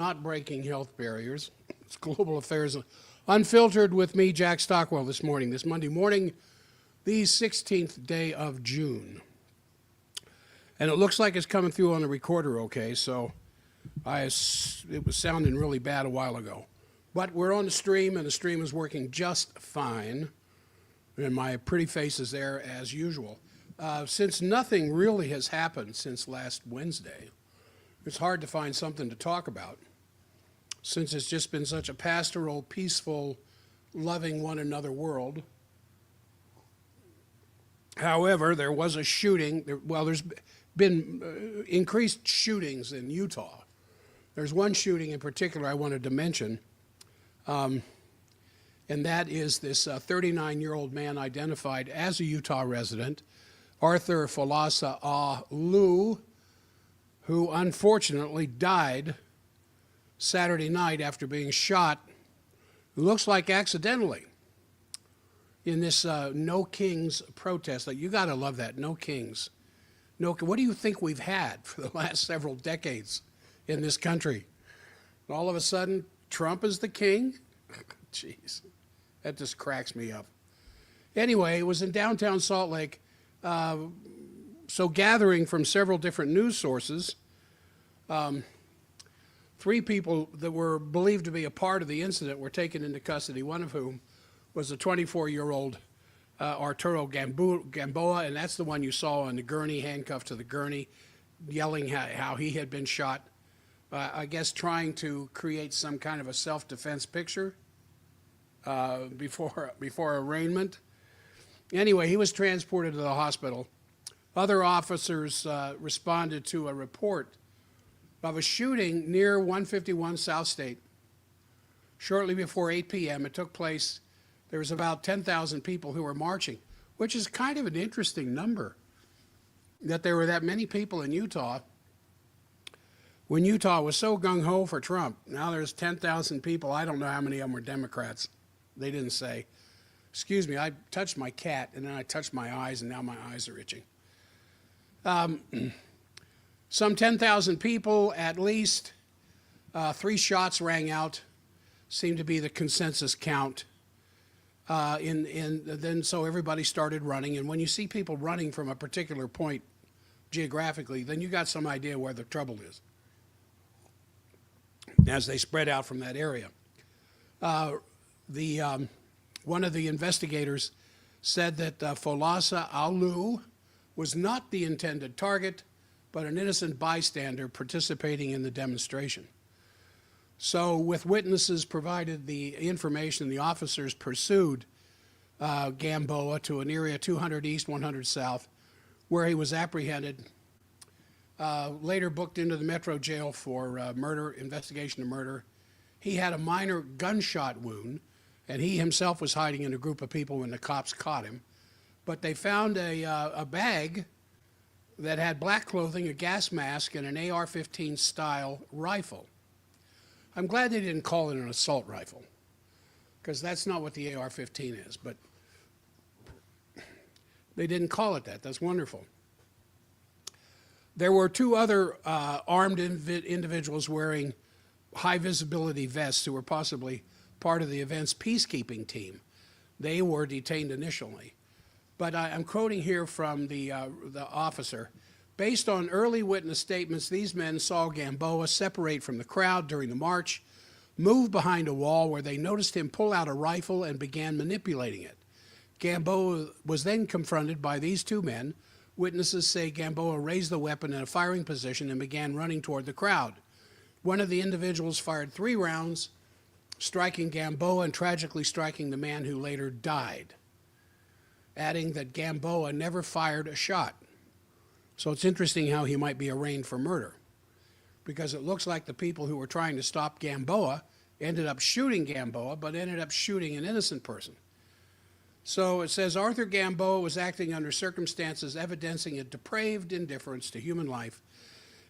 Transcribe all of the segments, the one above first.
not breaking health barriers. It's Global Affairs Unfiltered with me, Jack Stockwell, this Monday morning, the 16th day of June. And it looks like it's coming through on the recorder okay, so it was sounding really bad a while ago. But we're on the stream, and the stream is working just fine. And my pretty face is there as usual. Since nothing really has happened since last Wednesday, it's hard to find something to talk about, since it's just been such a pastoral, peaceful, loving one another world. However, there was a shooting. There's been increased shootings in Utah. There's one shooting in particular I wanted to mention, and that is this 39-year-old man identified as a Utah resident, Arthur Folasa Alu, who unfortunately died Saturday night after being shot, looks like accidentally, in this No Kings protest. Like, you got to love that, No Kings. What do you think we've had for the last several decades in this country? All of a sudden, Trump is the king? Jeez, that just cracks me up. Anyway, it was in downtown Salt Lake. So gathering from several different news sources, three people that were believed to be a part of the incident were taken into custody, one of whom was a 24-year-old Arturo Gamboa, and that's the one you saw on the gurney, handcuffed to the gurney, yelling how he had been shot, I guess trying to create some kind of a self-defense picture before arraignment. Anyway, he was transported to the hospital. Other officers responded to a report of a shooting near 151 South State shortly before 8 p.m. It took place. There was about 10,000 people who were marching, which is kind of an interesting number, that there were that many people in Utah when Utah was so gung-ho for Trump. Now there's 10,000 people. I don't know how many of them were Democrats. They didn't say. Excuse me, I touched my cat, and then I touched my eyes, and now my eyes are itching. Some 10,000 people, at least. 3 shots rang out, seemed to be the consensus count. Then so everybody started running, and when you see people running from a particular point geographically, then you got some idea where the trouble is as they spread out from that area. One of the investigators said that Folasa Alu was not the intended target, but an innocent bystander participating in the demonstration. So with witnesses provided the information, the officers pursued Gamboa to an area 200 East, 100 South, where he was apprehended, later booked into the Metro Jail for investigation of murder. He had a minor gunshot wound, and he himself was hiding in a group of people when the cops caught him. But they found a bag that had black clothing, a gas mask, and an AR-15 style rifle. I'm glad they didn't call it an assault rifle, because that's not what the AR-15 is, but they didn't call it that. That's wonderful. There were 2 other armed individuals wearing high visibility vests who were possibly part of the event's peacekeeping team. They were detained initially. But I'm quoting here from the officer. Based on early witness statements, these men saw Gamboa separate from the crowd during the march, move behind a wall where they noticed him pull out a rifle and began manipulating it. Gamboa was then confronted by these 2 men. Witnesses say Gamboa raised the weapon in a firing position and began running toward the crowd. One of the individuals fired 3 rounds, striking Gamboa and tragically striking the man who later died, adding that Gamboa never fired a shot. So it's interesting how he might be arraigned for murder, because it looks like the people who were trying to stop Gamboa ended up shooting Gamboa, but ended up shooting an innocent person. So it says Arthur Gamboa was acting under circumstances evidencing a depraved indifference to human life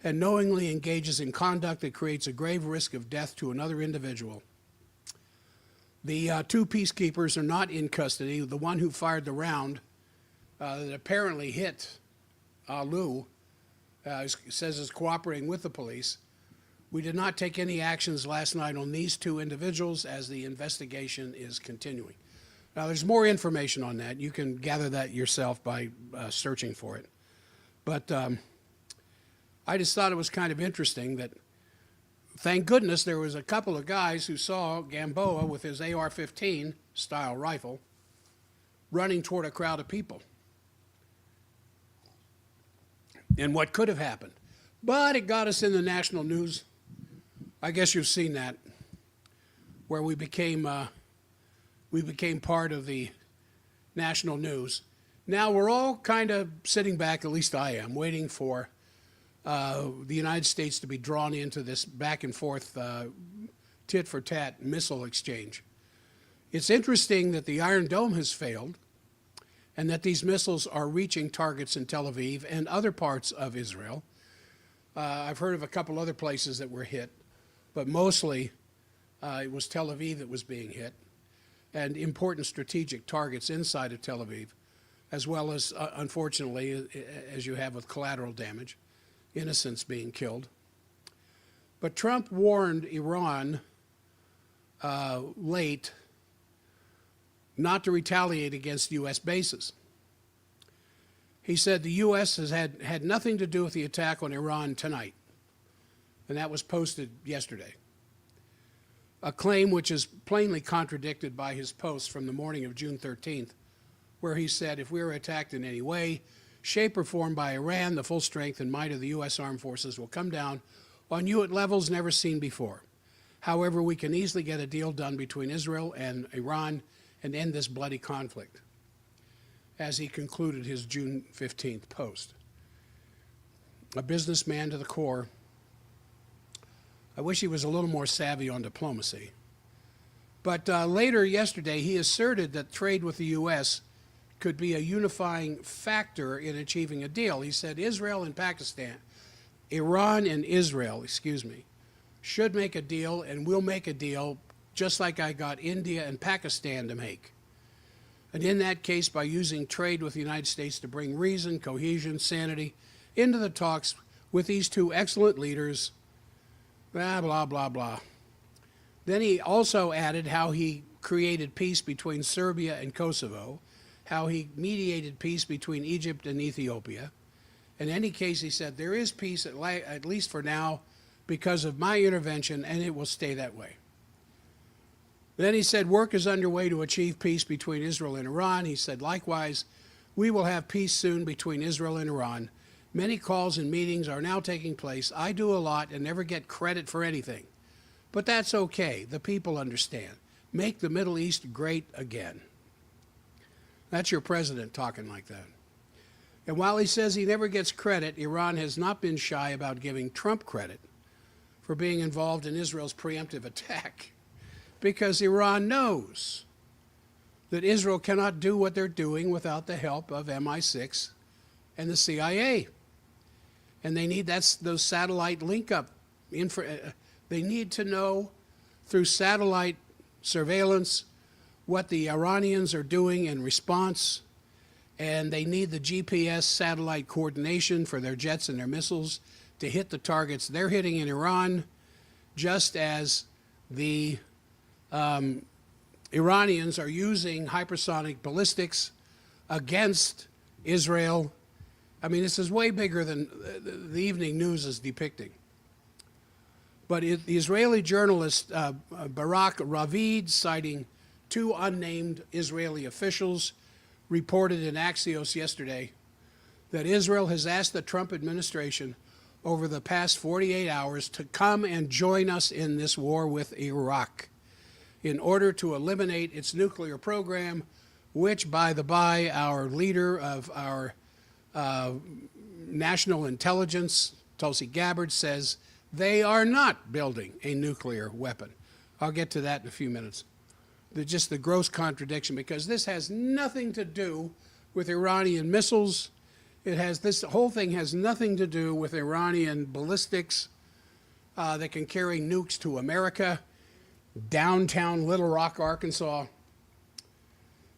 and knowingly engages in conduct that creates a grave risk of death to another individual. The 2 peacekeepers are not in custody. The one who fired the round that apparently hit Alu says is cooperating with the police. We did not take any actions last night on these two individuals as the investigation is continuing. Now, there's more information on that. You can gather that yourself by searching for it. But I just thought it was kind of interesting that, thank goodness, there was a couple of guys who saw Gamboa with his AR-15 style rifle running toward a crowd of people. And what could have happened. But it got us in the national news. I guess you've seen that, where we became part of the national news. Now we're all kind of sitting back, at least I am, waiting for the United States to be drawn into this back and forth tit-for-tat missile exchange. It's interesting that the Iron Dome has failed and that these missiles are reaching targets in Tel Aviv and other parts of Israel. I've heard of a couple other places that were hit, but mostly it was Tel Aviv that was being hit, and important strategic targets inside of Tel Aviv, as well as, unfortunately, as you have with collateral damage, innocents being killed. But Trump warned Iran late not to retaliate against U.S. bases. He said the U.S. has had nothing to do with the attack on Iran tonight, and that was posted yesterday. A claim which is plainly contradicted by his posts from the morning of June 13th, where he said, if we are attacked in any way, shape, or form by Iran, the full strength and might of the U.S. armed forces will come down on you at levels never seen before. However, we can easily get a deal done between Israel and Iran and end this bloody conflict, as he concluded his June 15th post. A businessman to the core. I wish he was a little more savvy on diplomacy. But later yesterday, he asserted that trade with the U.S. could be a unifying factor in achieving a deal. He said Iran and Israel, should make a deal and will make a deal just like I got India and Pakistan to make. And in that case, by using trade with the United States to bring reason, cohesion, sanity into the talks with these two excellent leaders, blah, blah, blah, blah. Then he also added how he created peace between Serbia and Kosovo, how he mediated peace between Egypt and Ethiopia. In any case, he said, there is peace, at least for now, because of my intervention, and it will stay that way. Then he said, work is underway to achieve peace between Israel and Iran. He said, likewise, we will have peace soon between Israel and Iran. Many calls and meetings are now taking place. I do a lot and never get credit for anything. But that's okay. The people understand. Make the Middle East great again. That's your president talking like that. And while he says he never gets credit, Iran has not been shy about giving Trump credit for being involved in Israel's preemptive attack, because Iran knows that Israel cannot do what they're doing without the help of MI6 and the CIA. And they need those satellite link-up. They need to know through satellite surveillance what the Iranians are doing in response, and they need the GPS satellite coordination for their jets and their missiles to hit the targets they're hitting in Iran, just as the Iranians are using hypersonic ballistics against Israel. I mean, this is way bigger than the evening news is depicting. But the Israeli journalist Barak Ravid, citing two unnamed Israeli officials, reported in Axios yesterday that Israel has asked the Trump administration over the past 48 hours to come and join us in this war with Iraq in order to eliminate its nuclear program, which, by the by, our leader of our national intelligence, Tulsi Gabbard, says they are not building a nuclear weapon. I'll get to that in a few minutes. Just the gross contradiction, because this has nothing to do with Iranian missiles. This whole thing has nothing to do with Iranian ballistics that can carry nukes to America, downtown Little Rock, Arkansas.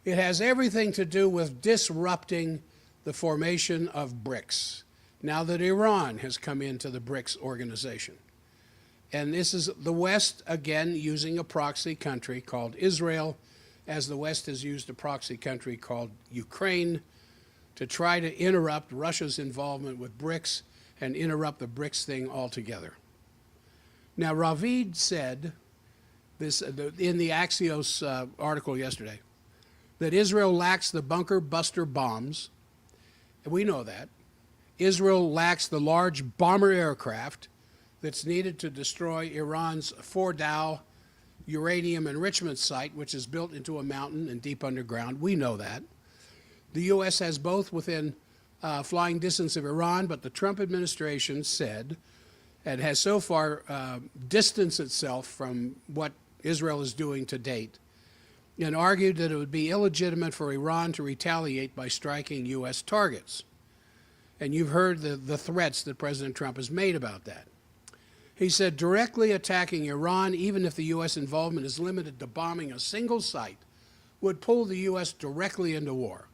It has everything to do with disrupting the formation of BRICS, now that Iran has come into the BRICS organization. And this is the West, again, using a proxy country called Israel, as the West has used a proxy country called Ukraine to try to interrupt Russia's involvement with BRICS and interrupt the BRICS thing altogether. Now, Ravid said this in the Axios article yesterday, that Israel lacks the bunker buster bombs, and we know that. Israel lacks the large bomber aircraft that's needed to destroy Iran's Fordow uranium enrichment site, which is built into a mountain and deep underground. We know that. The U.S. has both within flying distance of Iran, but the Trump administration said, and has so far distanced itself from what Israel is doing to date, and argued that it would be illegitimate for Iran to retaliate by striking U.S. targets. And you've heard the threats that President Trump has made about that. He said directly attacking Iran, even if the U.S. involvement is limited to bombing a single site, would pull the U.S. directly into war.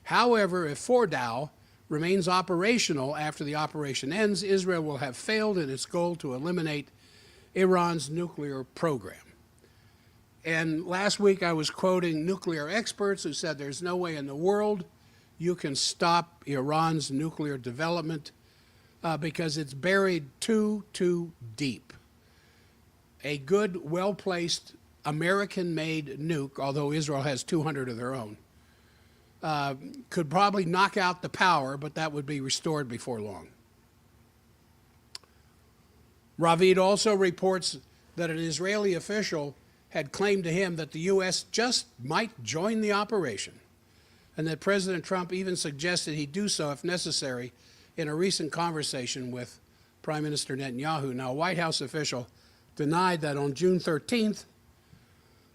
However, if Fordow remains operational after the operation ends, Israel will have failed in its goal to eliminate Iran's nuclear program. And last week I was quoting nuclear experts who said there's no way in the world you can stop Iran's nuclear development because it's buried too deep. A good, well-placed, American-made nuke, although Israel has 200 of their own, could probably knock out the power, but that would be restored before long. Ravid also reports that an Israeli official had claimed to him that the U.S. just might join the operation, and that President Trump even suggested he do so if necessary in a recent conversation with Prime Minister Netanyahu. Now, a White House official denied that. On June 13th,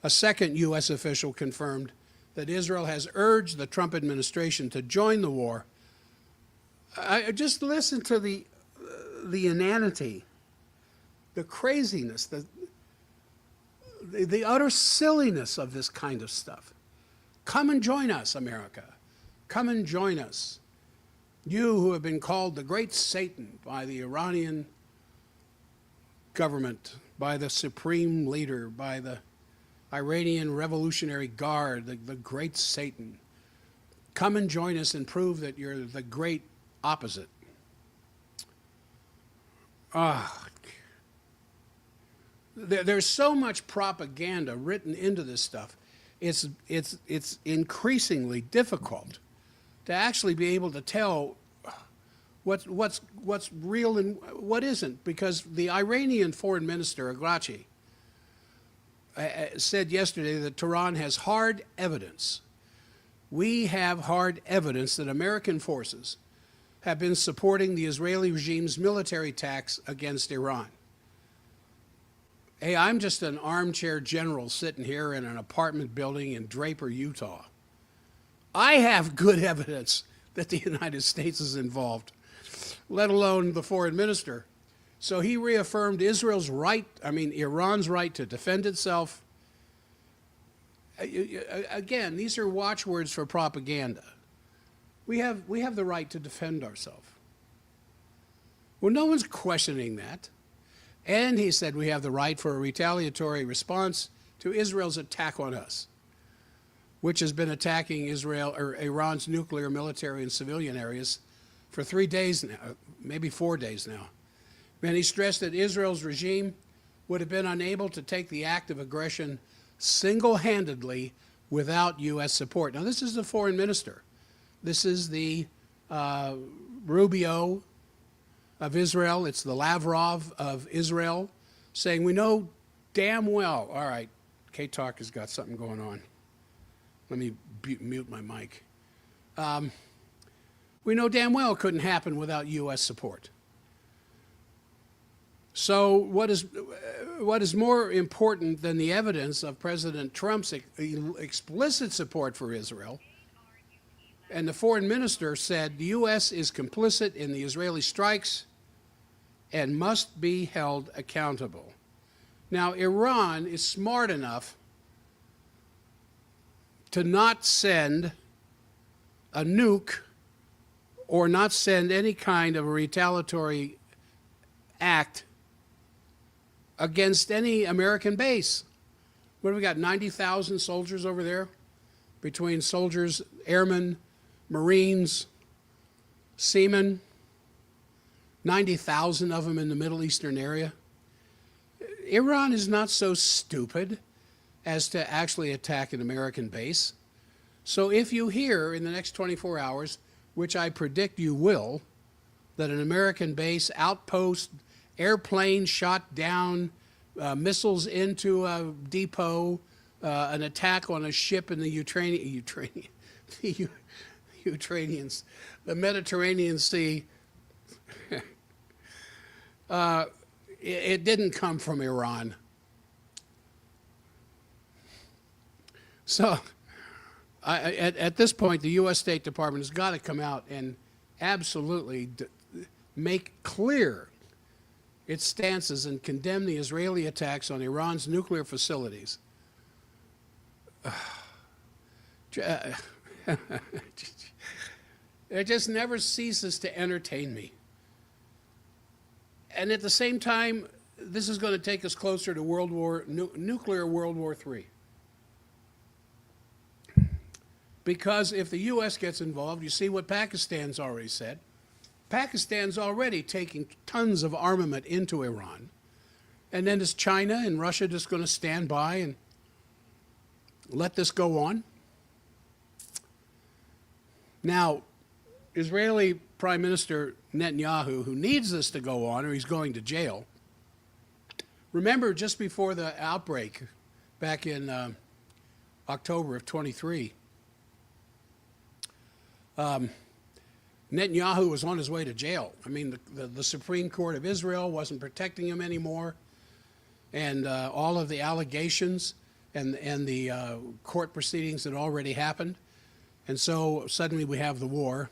a second U.S. official confirmed that Israel has urged the Trump administration to join the war. Just listen to the inanity, the craziness, the utter silliness of this kind of stuff. Come and join us, America. Come and join us. You who have been called the great Satan by the Iranian government, by the supreme leader, by the Iranian Revolutionary Guard, the great Satan. Come and join us and prove that you're the great opposite. There's so much propaganda written into this stuff. It's increasingly difficult to actually be able to tell what's real and what isn't, because the Iranian foreign minister, Agrachi, said yesterday that Tehran has hard evidence. We have hard evidence that American forces have been supporting the Israeli regime's military attacks against Iran. Hey, I'm just an armchair general sitting here in an apartment building in Draper, Utah. I have good evidence that the United States is involved, let alone the foreign minister. So he reaffirmed Iran's right to defend itself. Again, these are watchwords for propaganda. We have the right to defend ourselves. Well, no one's questioning that. And he said we have the right for a retaliatory response to Israel's attack on us, which has been attacking Iran's nuclear, military, and civilian areas for 3 days now, maybe 4 days now. And he stressed that Israel's regime would have been unable to take the act of aggression single-handedly without U.S. support. Now, this is the foreign minister. This is the Rubio of Israel. It's the Lavrov of Israel saying, we know damn well. All right, K-Talk has got something going on. Let me mute my mic. We know damn well it couldn't happen without U.S. support. So what is more important than the evidence of President Trump's explicit support for Israel? And the foreign minister said the U.S. is complicit in the Israeli strikes and must be held accountable. Now, Iran is smart enough to not send a nuke or not send any kind of a retaliatory act against any American base. What have we got, 90,000 soldiers over there? Between soldiers, airmen, Marines, seamen, 90,000 of them in the Middle Eastern area. Iran is not so stupid as to actually attack an American base. So if you hear in the next 24 hours, which I predict you will, that an American base, outpost, airplane shot down, missiles into a depot, an attack on a ship in the the Mediterranean Sea, it didn't come from Iran. So at this point, the U.S. State Department has got to come out and absolutely make clear its stances and condemn the Israeli attacks on Iran's nuclear facilities. It just never ceases to entertain me. And at the same time, this is going to take us closer to nuclear World War III. Because if the U.S. gets involved, you see what Pakistan's already said. Pakistan's already taking tons of armament into Iran. And then is China and Russia just going to stand by and let this go on? Now, Israeli Prime Minister Netanyahu, who needs this to go on or he's going to jail, remember just before the outbreak back in October of 23, Netanyahu was on his way to jail. I mean, the Supreme Court of Israel wasn't protecting him anymore, and all of the allegations and the court proceedings had already happened. And so suddenly we have the war.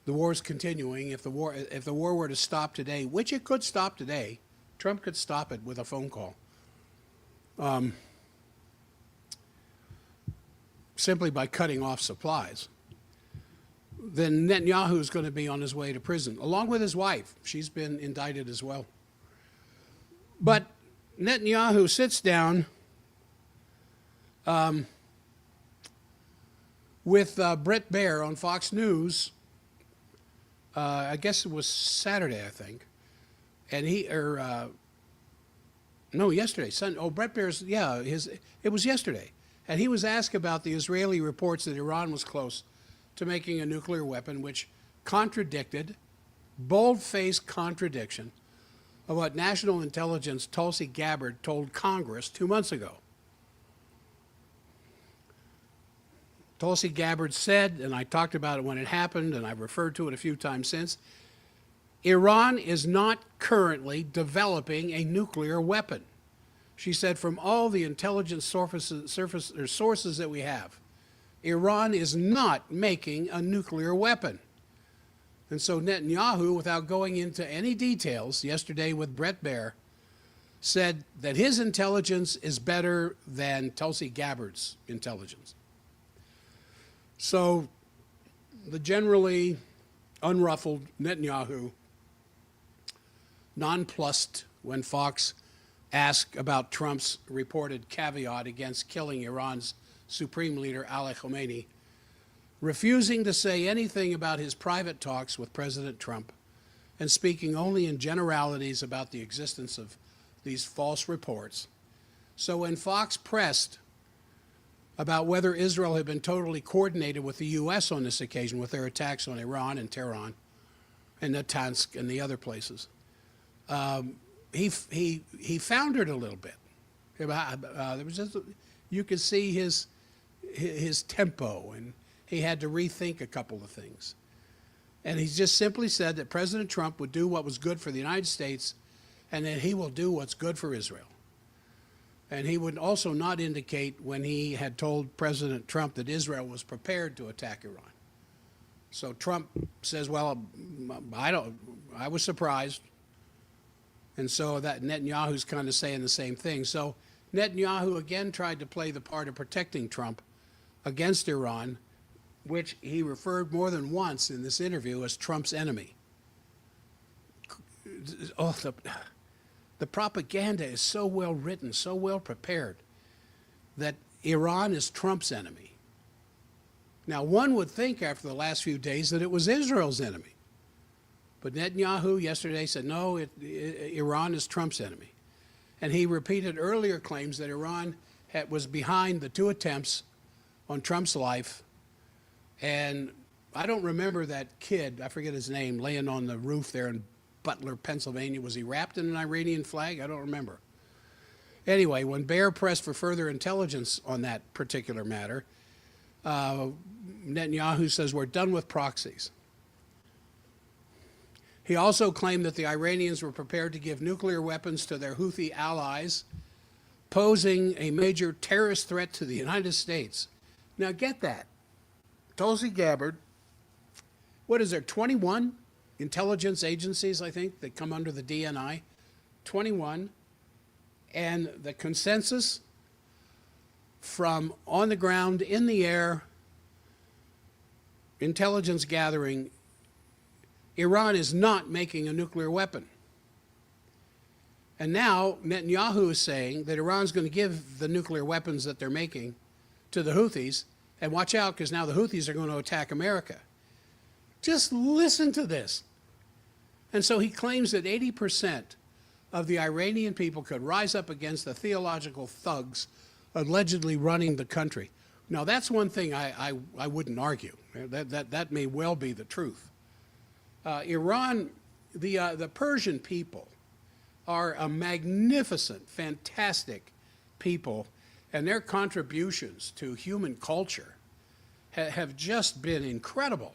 The war's continuing. If the war were to stop today, which it could stop today, Trump could stop it with a phone call. Simply by cutting off supplies. Then Netanyahu is going to be on his way to prison, along with his wife. She's been indicted as well. But Netanyahu sits down with Bret Baier on Fox News. I guess it was Saturday, I think. And yesterday. Bret Baier's, it was yesterday. And he was asked about the Israeli reports that Iran was close to making a nuclear weapon, which contradicted, bold-faced contradiction of what National Intelligence Tulsi Gabbard told Congress 2 months ago. Tulsi Gabbard said, and I talked about it when it happened, and I've referred to it a few times since, Iran is not currently developing a nuclear weapon. She said, from all the intelligence sources that we have, Iran is not making a nuclear weapon. And so Netanyahu, without going into any details, yesterday with Bret Baier, said that his intelligence is better than Tulsi Gabbard's intelligence. So the generally unruffled Netanyahu, nonplussed when Fox asked about Trump's reported caveat against killing Iran's Supreme Leader Ali Khamenei, refusing to say anything about his private talks with President Trump and speaking only in generalities about the existence of these false reports. So when Fox pressed about whether Israel had been totally coordinated with the U.S. on this occasion with their attacks on Iran and Tehran and Natanz and the other places, he foundered a little bit. There was just, you could see his tempo, and he had to rethink a couple of things. And he just simply said that President Trump would do what was good for the United States and that he will do what's good for Israel. And he would also not indicate when he had told President Trump that Israel was prepared to attack Iran. So Trump says, well, I was surprised. And so that Netanyahu's kind of saying the same thing. So Netanyahu again tried to play the part of protecting Trump against Iran, which he referred more than once in this interview as Trump's enemy. The propaganda is so well written, so well prepared, that Iran is Trump's enemy. Now, one would think after the last few days that it was Israel's enemy. But Netanyahu yesterday said, no, Iran is Trump's enemy. And he repeated earlier claims that Iran was behind the 2 attempts on Trump's life. And I don't remember that kid, I forget his name, laying on the roof there in Butler, Pennsylvania. Was he wrapped in an Iranian flag? I don't remember. Anyway, when Baer pressed for further intelligence on that particular matter, Netanyahu says, we're done with proxies. He also claimed that the Iranians were prepared to give nuclear weapons to their Houthi allies, posing a major terrorist threat to the United States. Now get that. Tulsi Gabbard, what is there, 21 intelligence agencies, I think, that come under the DNI? 21. And the consensus from on the ground, in the air, intelligence gathering, Iran is not making a nuclear weapon. And now Netanyahu is saying that Iran's going to give the nuclear weapons that they're making to the Houthis, and watch out because now the Houthis are going to attack America. Just listen to this. And so he claims that 80% of the Iranian people could rise up against the theological thugs allegedly running the country. Now that's one thing I wouldn't argue. That may well be the truth. Iran, the Persian people are a magnificent, fantastic people, and their contributions to human culture have just been incredible.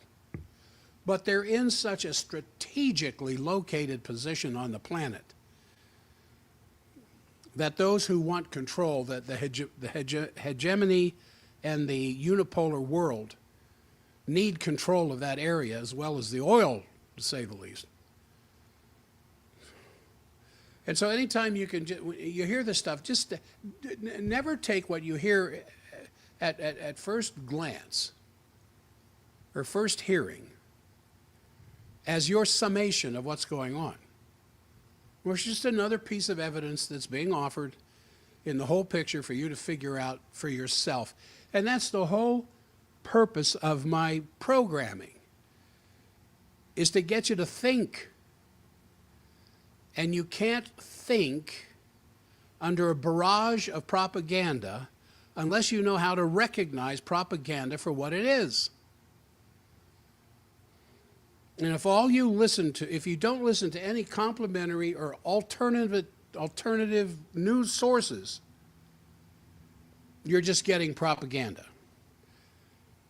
But they're in such a strategically located position on the planet that those who want control, that the hegemony and the unipolar world need control of that area as well as the oil, to say the least. And so anytime you hear this stuff, just never take what you hear at first glance or first hearing as your summation of what's going on. Well, it's just another piece of evidence that's being offered in the whole picture for you to figure out for yourself. And that's the whole purpose of my programming, is to get you to think. And you can't think under a barrage of propaganda unless you know how to recognize propaganda for what it is. And if all you listen to, if you don't listen to any complementary or alternative news sources, you're just getting propaganda.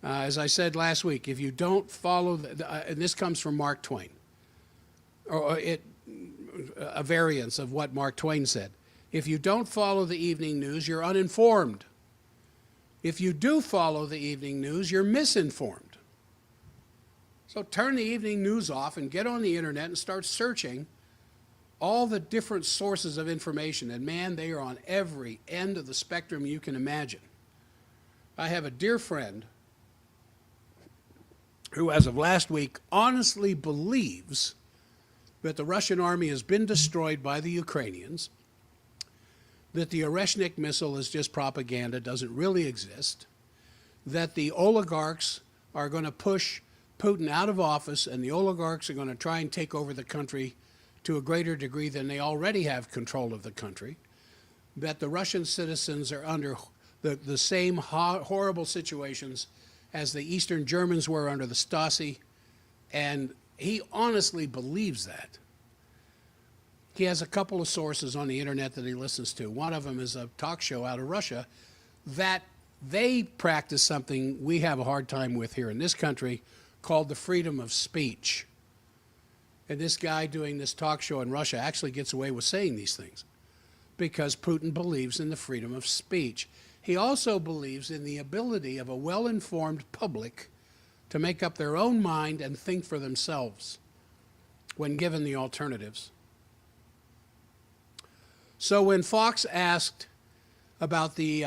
As I said last week, if you don't follow, and this comes from Mark Twain, or a variance of what Mark Twain said. If you don't follow the evening news, you're uninformed. If you do follow the evening news, you're misinformed. So turn the evening news off and get on the internet and start searching all the different sources of information. And man, they are on every end of the spectrum you can imagine. I have a dear friend who, as of last week, honestly believes that the Russian army has been destroyed by the Ukrainians, that the Oreshnik missile is just propaganda, doesn't really exist, that the oligarchs are going to push Putin out of office, and the oligarchs are going to try and take over the country to a greater degree than they already have control of the country, that the Russian citizens are under the same horrible situations as the Eastern Germans were under the Stasi, and he honestly believes that. He has a couple of sources on the internet that he listens to. One of them is a talk show out of Russia that they practice something we have a hard time with here in this country called the freedom of speech. And this guy doing this talk show in Russia actually gets away with saying these things because Putin believes in the freedom of speech. He also believes in the ability of a well-informed public to make up their own mind and think for themselves when given the alternatives. So when Fox asked about the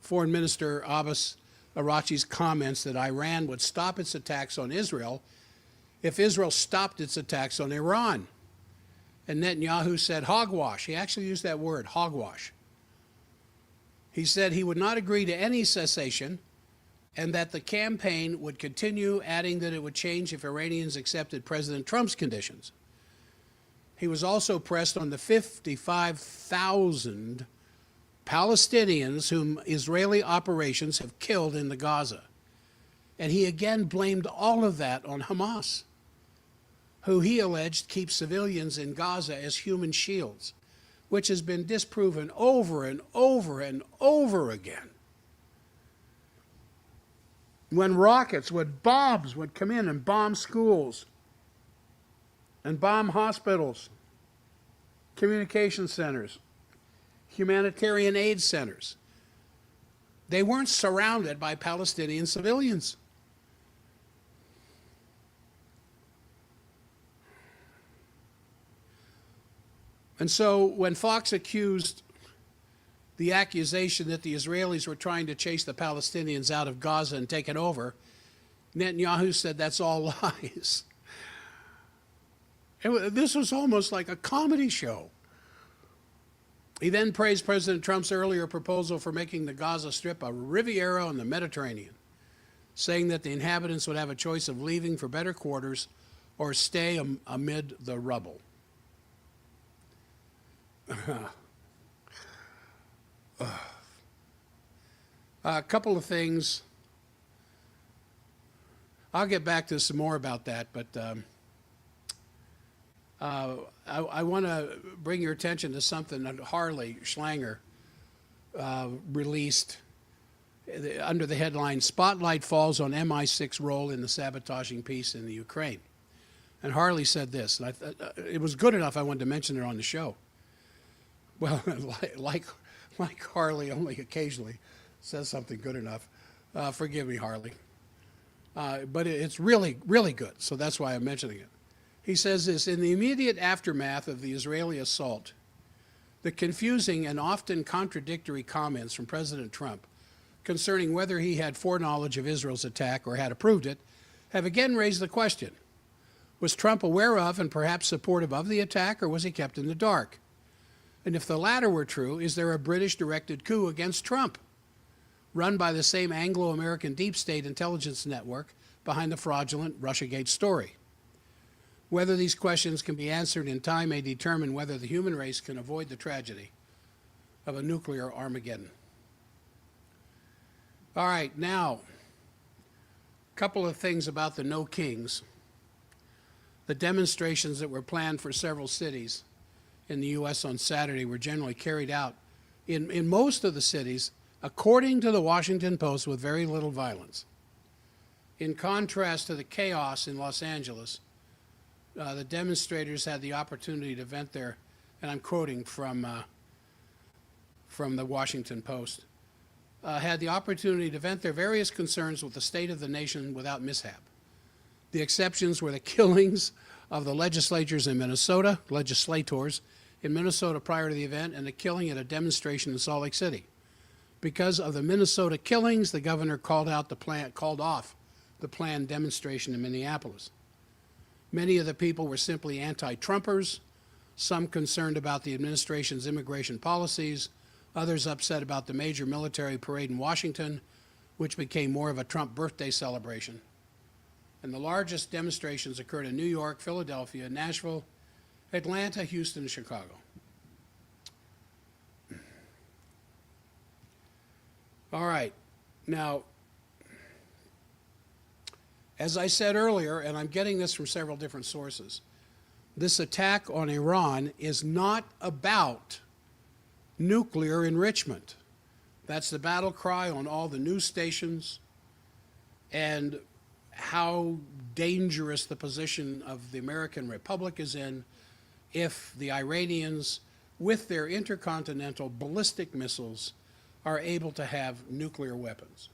Foreign Minister Abbas Araghchi's comments that Iran would stop its attacks on Israel if Israel stopped its attacks on Iran, And Netanyahu said hogwash. He actually used that word, hogwash. He said he would not agree to any cessation and that the campaign would continue, adding that it would change if Iranians accepted President Trump's conditions. He was also pressed on the 55,000 Palestinians whom Israeli operations have killed in the Gaza. And he again blamed all of that on Hamas, who he alleged keeps civilians in Gaza as human shields, which has been disproven over and over and over again. When rockets, when bombs would come in and bomb schools and bomb hospitals, communication centers, humanitarian aid centers, they weren't surrounded by Palestinian civilians. And so when Fox accused the accusation that the Israelis were trying to chase the Palestinians out of Gaza and take it over, Netanyahu said that's all lies. This was almost like a comedy show. He then praised President Trump's earlier proposal for making the Gaza Strip a Riviera in the Mediterranean, saying that the inhabitants would have a choice of leaving for better quarters or stay amid the rubble. A couple of things. I'll get back to some more about that, but I want to bring your attention to something that Harley Schlanger released under the headline, Spotlight Falls on MI6 Role in the Sabotaging Peace in the Ukraine. And Harley said this, and it was good enough I wanted to mention it on the show. Well, like Harley only occasionally says something good enough. Forgive me, Harley. But it's really, really good, so that's why I'm mentioning it. He says this, in the immediate aftermath of the Israeli assault, the confusing and often contradictory comments from President Trump concerning whether he had foreknowledge of Israel's attack or had approved it have again raised the question, was Trump aware of and perhaps supportive of the attack, or was he kept in the dark? And if the latter were true, is there a British-directed coup against Trump, run by the same Anglo-American deep state intelligence network behind the fraudulent Russiagate story? Whether these questions can be answered in time may determine whether the human race can avoid the tragedy of a nuclear Armageddon. All right, now, a couple of things about the No Kings. The demonstrations that were planned for several cities in the U.S. on Saturday were generally carried out in most of the cities, according to the Washington Post, with very little violence. In contrast to the chaos in Los Angeles, the demonstrators had the opportunity to vent their, and I'm quoting from the Washington Post, had the opportunity to vent their various concerns with the state of the nation without mishap. The exceptions were the killings of the legislators in Minnesota prior to the event, and the killing at a demonstration in Salt Lake City. Because of the Minnesota killings, the governor called off the planned demonstration in Minneapolis. Many of the people were simply anti-Trumpers, some concerned about the administration's immigration policies, others upset about the major military parade in Washington, which became more of a Trump birthday celebration. And the largest demonstrations occurred in New York, Philadelphia, Nashville, Atlanta, Houston, and Chicago. All right. Now, as I said earlier, and I'm getting this from several different sources, this attack on Iran is not about nuclear enrichment. That's the battle cry on all the news stations, and how dangerous the position of the American Republic is in if the Iranians, with their intercontinental ballistic missiles, are able to have nuclear weapons.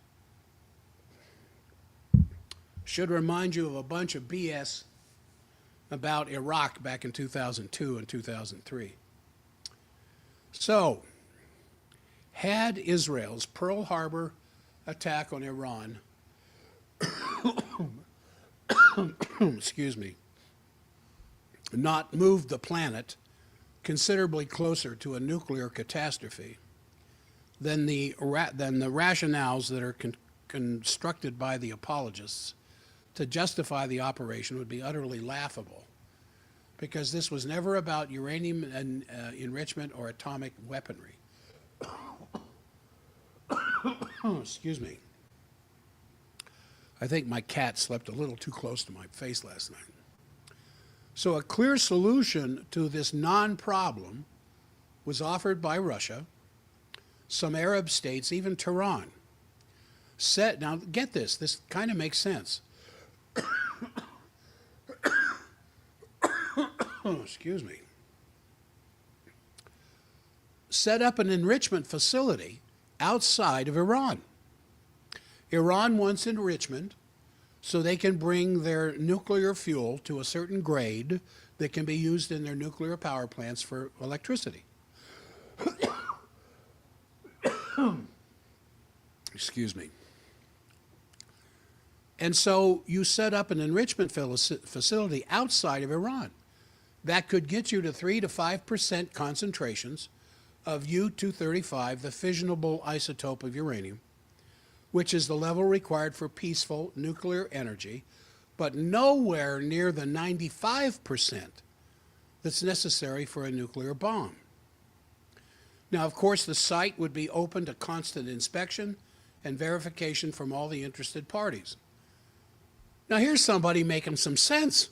Should remind you of a bunch of BS about Iraq back in 2002 and 2003. So, had Israel's Pearl Harbor attack on Iran, excuse me, not moved the planet considerably closer to a nuclear catastrophe than the rationales that are constructed by the apologists to justify the operation would be utterly laughable, because this was never about uranium enrichment or atomic weaponry. Excuse me. I think my cat slept a little too close to my face last night. So a clear solution to this non-problem was offered by Russia, some Arab states, even Tehran. Now get this kind of makes sense. Excuse me. Set up an enrichment facility outside of Iran. Iran wants enrichment so they can bring their nuclear fuel to a certain grade that can be used in their nuclear power plants for electricity. Excuse me. And so you set up an enrichment facility outside of Iran that could get you to 3 to 5% concentrations of U-235, the fissionable isotope of uranium, which is the level required for peaceful nuclear energy, but nowhere near the 95% that's necessary for a nuclear bomb. Now, of course, the site would be open to constant inspection and verification from all the interested parties. Now, here's somebody making some sense.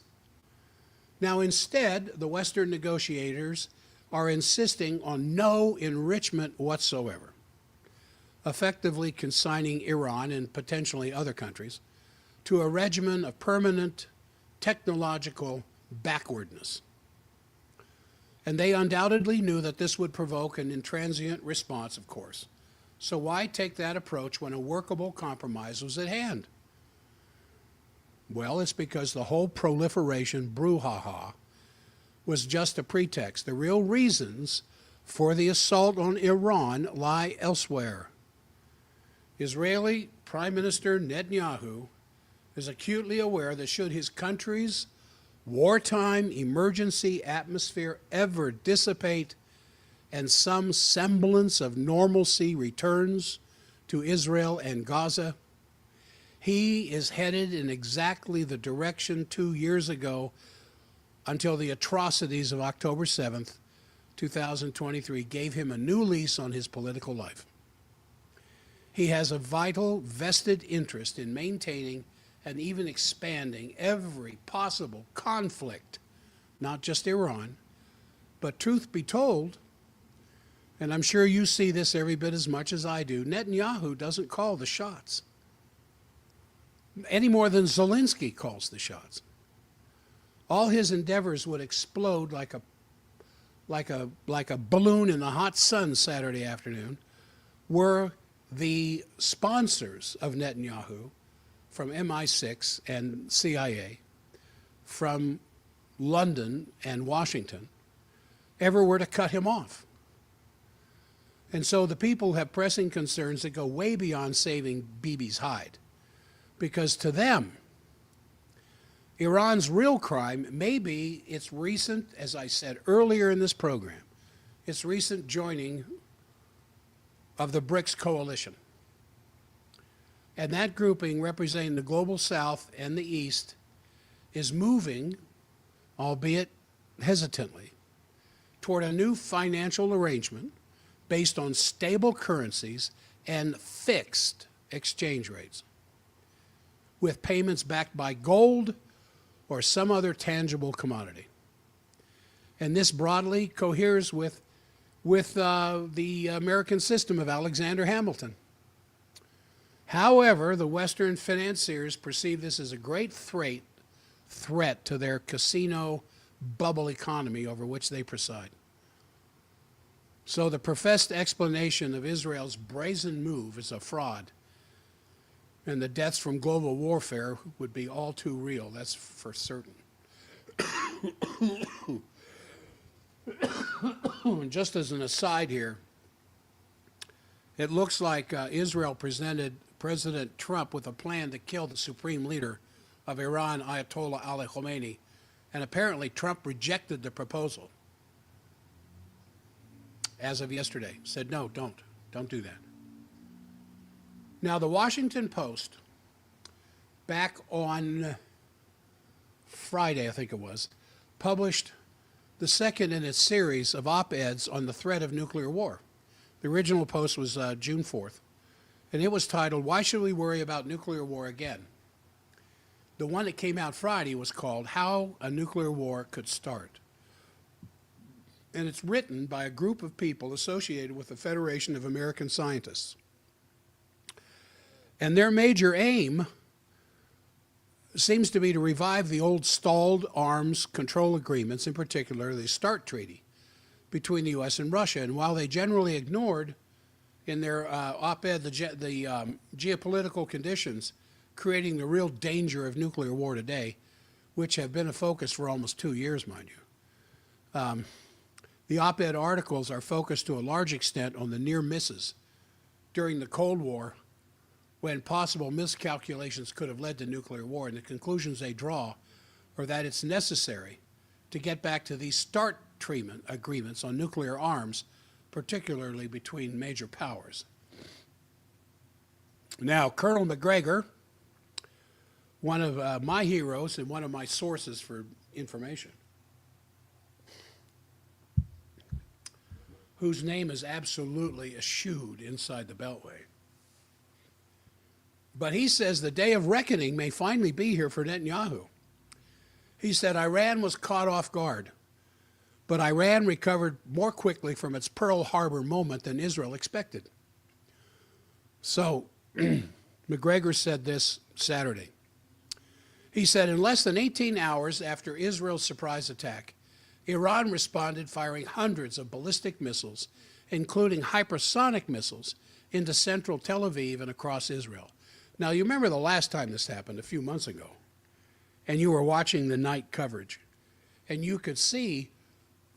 Now, instead, the Western negotiators are insisting on no enrichment whatsoever, effectively consigning Iran and potentially other countries to a regimen of permanent technological backwardness. And they undoubtedly knew that this would provoke an intransient response, of course. So why take that approach when a workable compromise was at hand? Well, it's because the whole proliferation brouhaha was just a pretext. The real reasons for the assault on Iran lie elsewhere. Israeli Prime Minister Netanyahu is acutely aware that should his country's wartime emergency atmosphere ever dissipate and some semblance of normalcy returns to Israel and Gaza, he is headed in exactly the direction 2 years ago until the atrocities of October 7th, 2023 gave him a new lease on his political life. He has a vital, vested interest in maintaining and even expanding every possible conflict, not just Iran, but truth be told, and I'm sure you see this every bit as much as I do, Netanyahu doesn't call the shots any more than Zelensky calls the shots. All his endeavors would explode like a balloon in the hot sun Saturday afternoon were the sponsors of Netanyahu from MI6 and CIA, from London and Washington, ever were to cut him off. And so the people have pressing concerns that go way beyond saving Bibi's hide, because to them, Iran's real crime may be its recent, as I said earlier in this program, its recent joining of the BRICS coalition. And that grouping, representing the global south and the east, is moving, albeit hesitantly, toward a new financial arrangement based on stable currencies and fixed exchange rates, with payments backed by gold or some other tangible commodity. And this broadly coheres with the American system of Alexander Hamilton. However, the Western financiers perceive this as a great threat to their casino bubble economy over which they preside. So the professed explanation of Israel's brazen move is a fraud, and the deaths from global warfare would be all too real, that's for certain. Just as an aside here, it looks like Israel presented President Trump with a plan to kill the supreme leader of Iran, Ayatollah Ali Khamenei, and apparently Trump rejected the proposal. as of yesterday, said, no, don't do that. Now, the Washington Post, back on Friday, I think it was, published the second in its series of op-eds on the threat of nuclear war. The original post was June 4th, and it was titled, "Why Should We Worry About Nuclear War Again?" The one that came out Friday was called "How a Nuclear War Could Start." And it's written by a group of people associated with the Federation of American Scientists. And their major aim seems to be to revive the old stalled arms control agreements, in particular the START Treaty between the U.S. and Russia. And while they generally ignored in their op-ed the geopolitical conditions creating the real danger of nuclear war today, which have been a focus for almost 2 years, mind you, the op-ed articles are focused to a large extent on the near misses during the Cold War, when possible miscalculations could have led to nuclear war. And the conclusions they draw are that it's necessary to get back to these START treatment agreements on nuclear arms, particularly between major powers. Now, Colonel McGregor, one of my heroes and one of my sources for information, whose name is absolutely eschewed inside the Beltway. But he says the day of reckoning may finally be here for Netanyahu. He said Iran was caught off guard, but Iran recovered more quickly from its Pearl Harbor moment than Israel expected. So McGregor said this Saturday. He said, in less than 18 hours after Israel's surprise attack, Iran responded firing hundreds of ballistic missiles, including hypersonic missiles, into central Tel Aviv and across Israel. Now, you remember the last time this happened, a few months ago, and you were watching the night coverage, and you could see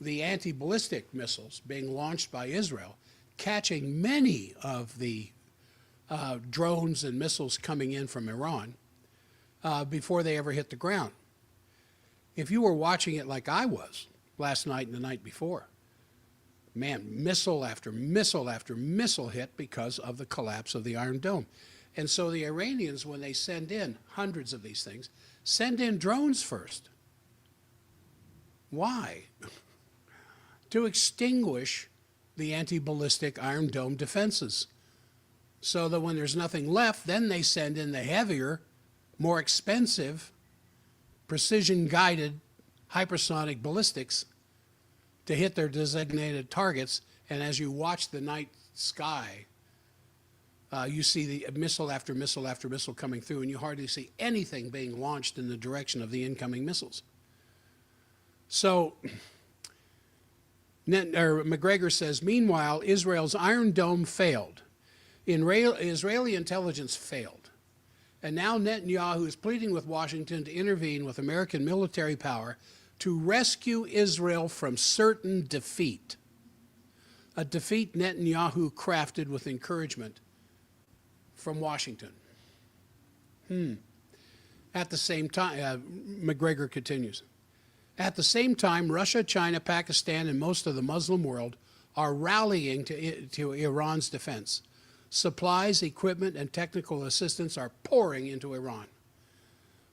the anti-ballistic missiles being launched by Israel, catching many of the drones and missiles coming in from Iran before they ever hit the ground. If you were watching it like I was last night and the night before, man, missile after missile after missile hit because of the collapse of the Iron Dome. And so the Iranians, when they send in hundreds of these things, send in drones first. Why? To extinguish the anti-ballistic Iron Dome defenses. So that when there's nothing left, then they send in the heavier, more expensive, precision-guided hypersonic ballistics to hit their designated targets. And as you watch the night sky, you see the missile after missile after missile coming through, and you hardly see anything being launched in the direction of the incoming missiles. So McGregor says, meanwhile, Israel's Iron Dome failed. Israeli intelligence failed. And now Netanyahu is pleading with Washington to intervene with American military power to rescue Israel from certain defeat. A defeat Netanyahu crafted with encouragement from Washington. At the same time, McGregor continues, at the same time, Russia, China, Pakistan, and most of the Muslim world are rallying to Iran's defense. Supplies, equipment, and technical assistance are pouring into Iran.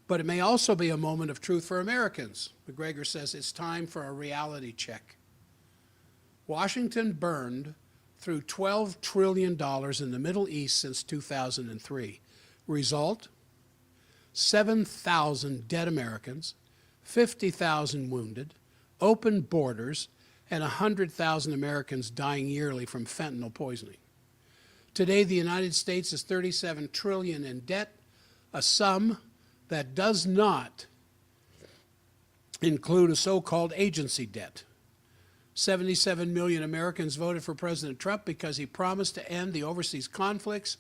But it may also be a moment of truth for Americans. McGregor says it's time for a reality check. Washington burned through $12 trillion in the Middle East since 2003. Result, 7,000 dead Americans, 50,000 wounded, open borders, and 100,000 Americans dying yearly from fentanyl poisoning. Today, the United States is $37 trillion in debt, a sum that does not include a so-called agency debt. 77 million Americans voted for President Trump because he promised to end the overseas conflicts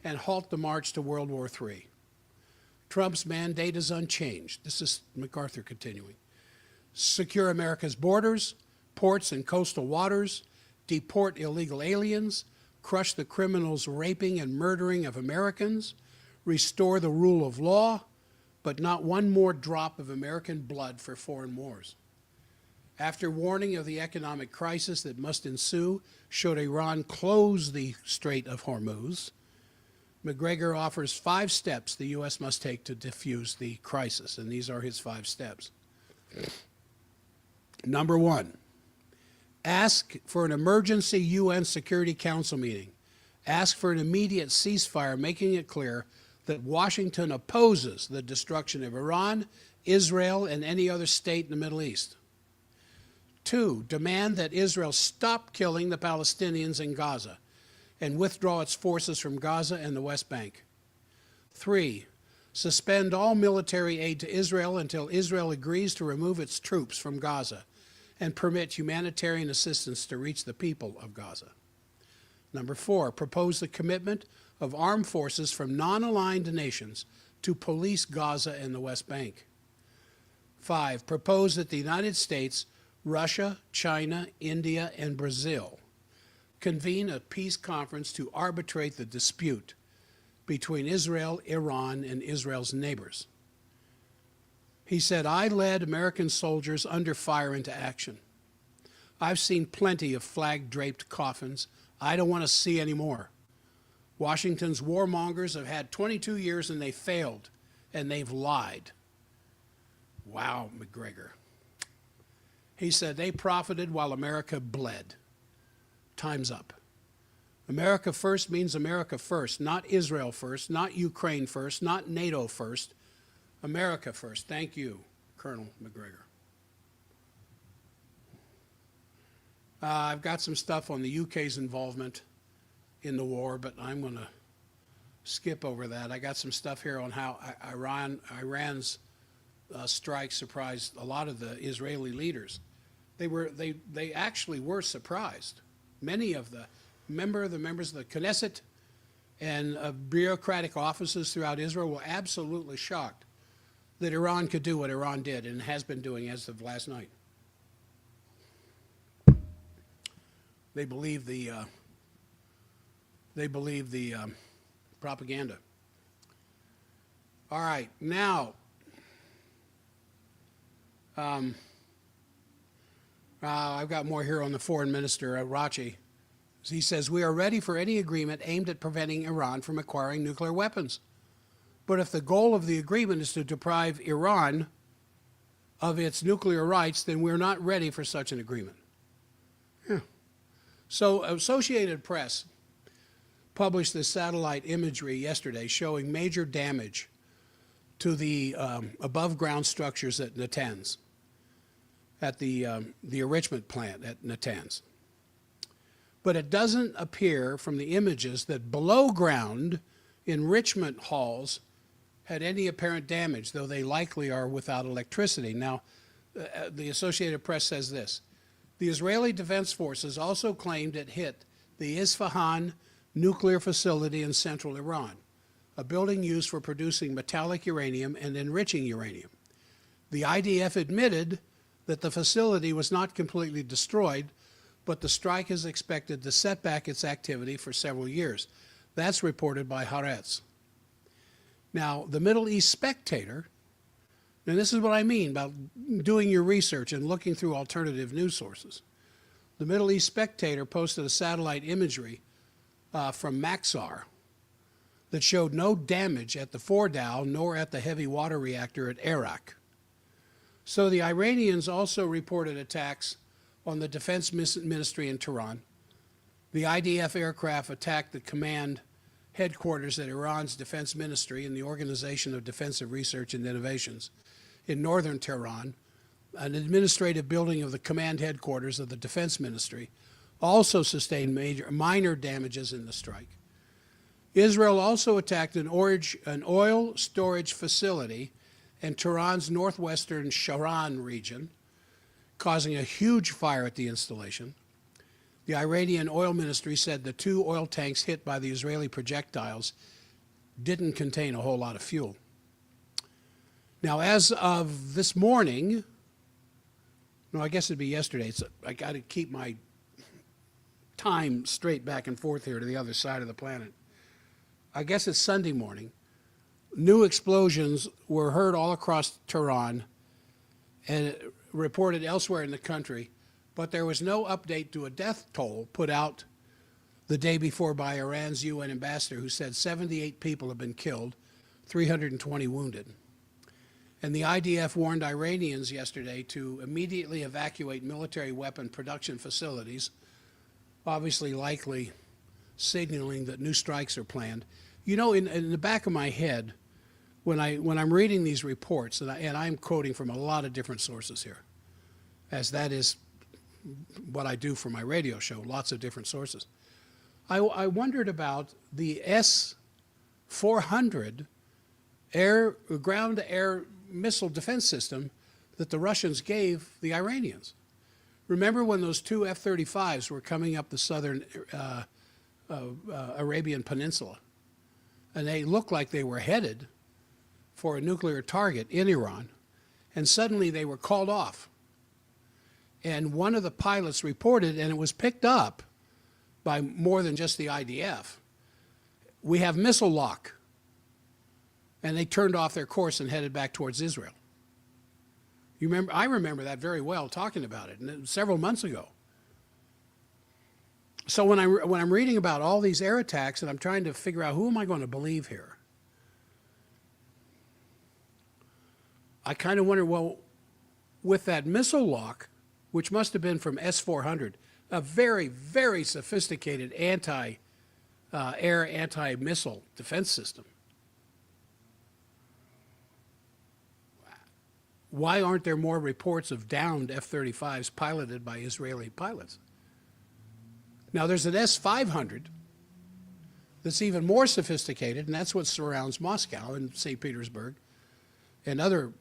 and halt the march to World War III. Trump's mandate is unchanged. This is MacArthur continuing. Secure America's borders, ports and coastal waters, deport illegal aliens, crush the criminals raping and murdering of Americans, restore the rule of law, but not one more drop of American blood for foreign wars. After warning of the economic crisis that must ensue should Iran close the Strait of Hormuz, McGregor offers 5 steps the U.S. must take to defuse the crisis, and these are his 5 steps. Number 1, ask for an emergency UN Security Council meeting. Ask for an immediate ceasefire, making it clear that Washington opposes the destruction of Iran, Israel, and any other state in the Middle East. 2, demand that Israel stop killing the Palestinians in Gaza and withdraw its forces from Gaza and the West Bank. 3, suspend all military aid to Israel until Israel agrees to remove its troops from Gaza and permit humanitarian assistance to reach the people of Gaza. Number 4, propose the commitment of armed forces from non-aligned nations to police Gaza and the West Bank. 5, propose that the United States, Russia, China, India, and Brazil convene a peace conference to arbitrate the dispute between Israel, Iran, and Israel's neighbors. He said, I led American soldiers under fire into action. I've seen plenty of flag-draped coffins. I don't want to see any more. Washington's warmongers have had 22 years and they failed, and they've lied. Wow, McGregor. He said they profited while America bled. Time's up. America first means America first, not Israel first, not Ukraine first, not NATO first. America first. Thank you, Colonel McGregor. I've got some stuff on the UK's involvement in the war, but I'm going to skip over that. I got some stuff here on how Iran's strike surprised a lot of the Israeli leaders. They actually were surprised. Many of the members of the Knesset and bureaucratic offices throughout Israel were absolutely shocked that Iran could do what Iran did and has been doing as of last night. They believe the propaganda. All right, now I've got more here on the foreign minister, Rachi. He says, we are ready for any agreement aimed at preventing Iran from acquiring nuclear weapons. But if the goal of the agreement is to deprive Iran of its nuclear rights, then we're not ready for such an agreement. Yeah. So Associated Press published this satellite imagery yesterday showing major damage to the above-ground structures at Natanz, at the enrichment plant at Natanz. But it doesn't appear from the images that below-ground enrichment halls had any apparent damage, though they likely are without electricity. Now, the Associated Press says this. The Israeli Defense Forces also claimed it hit the Isfahan nuclear facility in central Iran, a building used for producing metallic uranium and enriching uranium. The IDF admitted that the facility was not completely destroyed, but the strike is expected to set back its activity for several years. That's reported by Haaretz. Now, the Middle East Spectator, and this is what I mean about doing your research and looking through alternative news sources. The Middle East Spectator posted a satellite imagery from Maxar that showed no damage at the Fordow nor at the heavy water reactor at Arak. So the Iranians also reported attacks on the defense ministry in Tehran. The IDF aircraft attacked the command headquarters at Iran's defense ministry and the Organization of Defensive Research and Innovations in northern Tehran. An administrative building of the command headquarters of the defense ministry also sustained minor damages in the strike. Israel also attacked an oil storage facility in Tehran's northwestern Sharan region, causing a huge fire at the installation. The Iranian oil ministry said the 2 oil tanks hit by the Israeli projectiles didn't contain a whole lot of fuel. Now, as of this morning, no, I guess it'd be yesterday. I got to keep my time straight back and forth here to the other side of the planet. I guess it's Sunday morning. New explosions were heard all across Tehran, and reported elsewhere in the country, but there was no update to a death toll put out the day before by Iran's UN ambassador, who said 78 people have been killed, 320 wounded. And the IDF warned Iranians yesterday to immediately evacuate military weapon production facilities, obviously likely signaling that new strikes are planned. You know, in the back of my head, when I'm reading these reports, and I'm quoting from a lot of different sources here, as that is what I do for my radio show, lots of different sources. I wondered about the S-400 ground-to-air missile defense system that the Russians gave the Iranians. Remember when those two F-35s were coming up the southern Arabian Peninsula, and they looked like they were headed for a nuclear target in Iran, and suddenly they were called off. And one of the pilots reported, and it was picked up by more than just the IDF, we have missile lock. And they turned off their course and headed back towards Israel. You remember? I remember that very well, talking about it, and it was several months ago. So when I'm reading about all these air attacks and I'm trying to figure out who am I going to believe here, I kind of wonder, well, with that missile lock, which must have been from S-400, a very, very sophisticated air anti-missile defense system, why aren't there more reports of downed F-35s piloted by Israeli pilots? Now, there's an S-500 that's even more sophisticated, and that's what surrounds Moscow and St. Petersburg and other,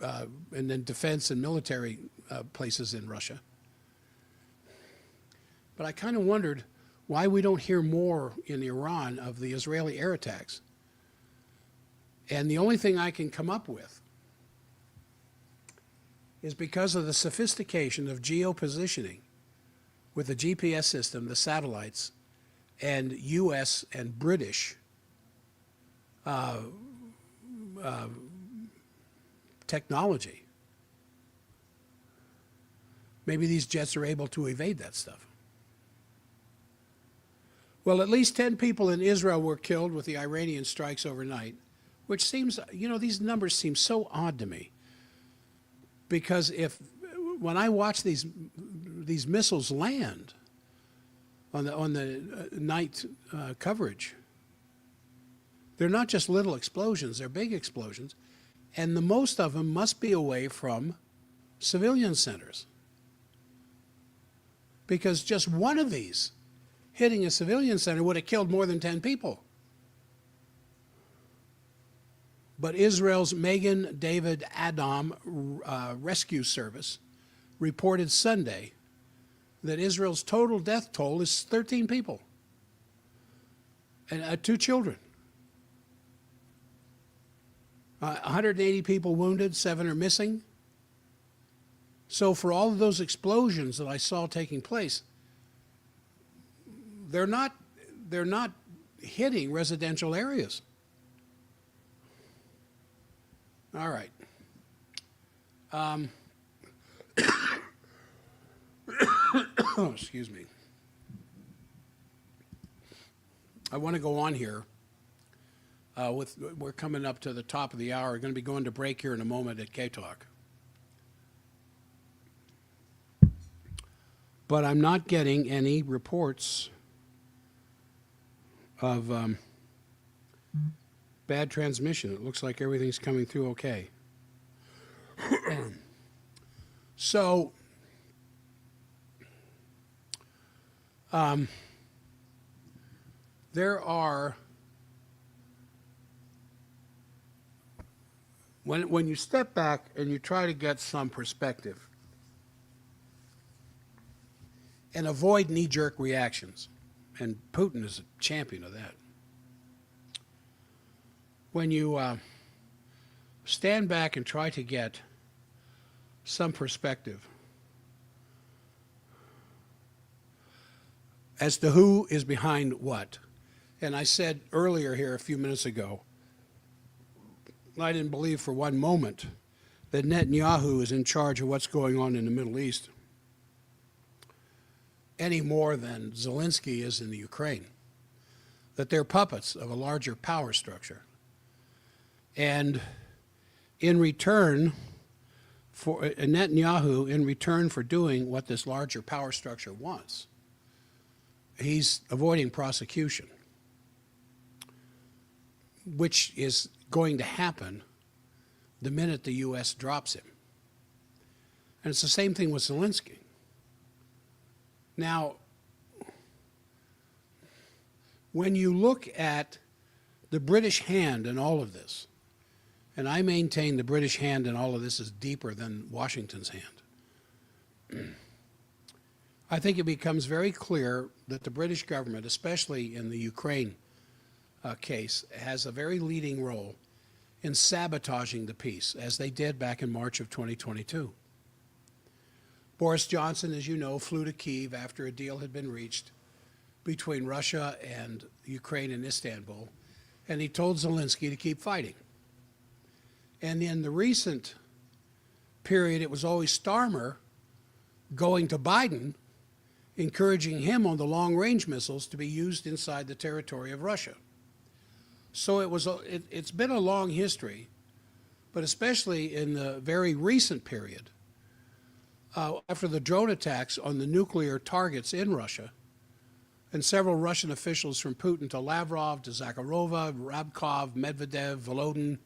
and then defense and military places in Russia. But I kind of wondered why we don't hear more in Iran of the Israeli air attacks. And the only thing I can come up with is because of the sophistication of geopositioning with the GPS system, the satellites, and U.S. and British technology. Maybe these jets are able to evade that stuff. Well, at least 10 people in Israel were killed with the Iranian strikes overnight, which seems, you know, these numbers seem so odd to me. Because when I watch these missiles land on the night coverage, they're not just little explosions, they're big explosions, and the most of them must be away from civilian centers. Because just one of these hitting a civilian center would have killed more than 10 people. But Israel's Magen David Adom Rescue Service reported Sunday that Israel's total death toll is 13 people and 2 children. 180 people wounded, 7 are missing. So for all of those explosions that I saw taking place, they're not hitting residential areas. All right. Oh, excuse me. I want to go on here. We're coming up to the top of the hour. We're going to be going to break here in a moment at K-Talk. But I'm not getting any reports of bad transmission. It looks like everything's coming through okay. So, there are, when you step back and you try to get some perspective and avoid knee-jerk reactions, and Putin is a champion of that. When you stand back and try to get some perspective as to who is behind what. And I said earlier here a few minutes ago, I didn't believe for one moment that Netanyahu is in charge of what's going on in the Middle East any more than Zelensky is in the Ukraine, that they're puppets of a larger power structure. And in return for Netanyahu, in return for doing what this larger power structure wants, he's avoiding prosecution, which is going to happen the minute the U.S. drops him. And it's the same thing with Zelensky. Now, when you look at the British hand in all of this, and I maintain the British hand in all of this is deeper than Washington's hand, I think it becomes very clear that the British government, especially in the Ukraine case, has a very leading role in sabotaging the peace, as they did back in March of 2022. Boris Johnson, as you know, flew to Kyiv after a deal had been reached between Russia and Ukraine in Istanbul, and he told Zelensky to keep fighting. And in the recent period, it was always Starmer going to Biden, encouraging him on the long-range missiles to be used inside the territory of Russia. So it's been a long history, but especially in the very recent period, after the drone attacks on the nuclear targets in Russia, and several Russian officials from Putin to Lavrov to Zakharova, Rabkov, Medvedev, Volodin,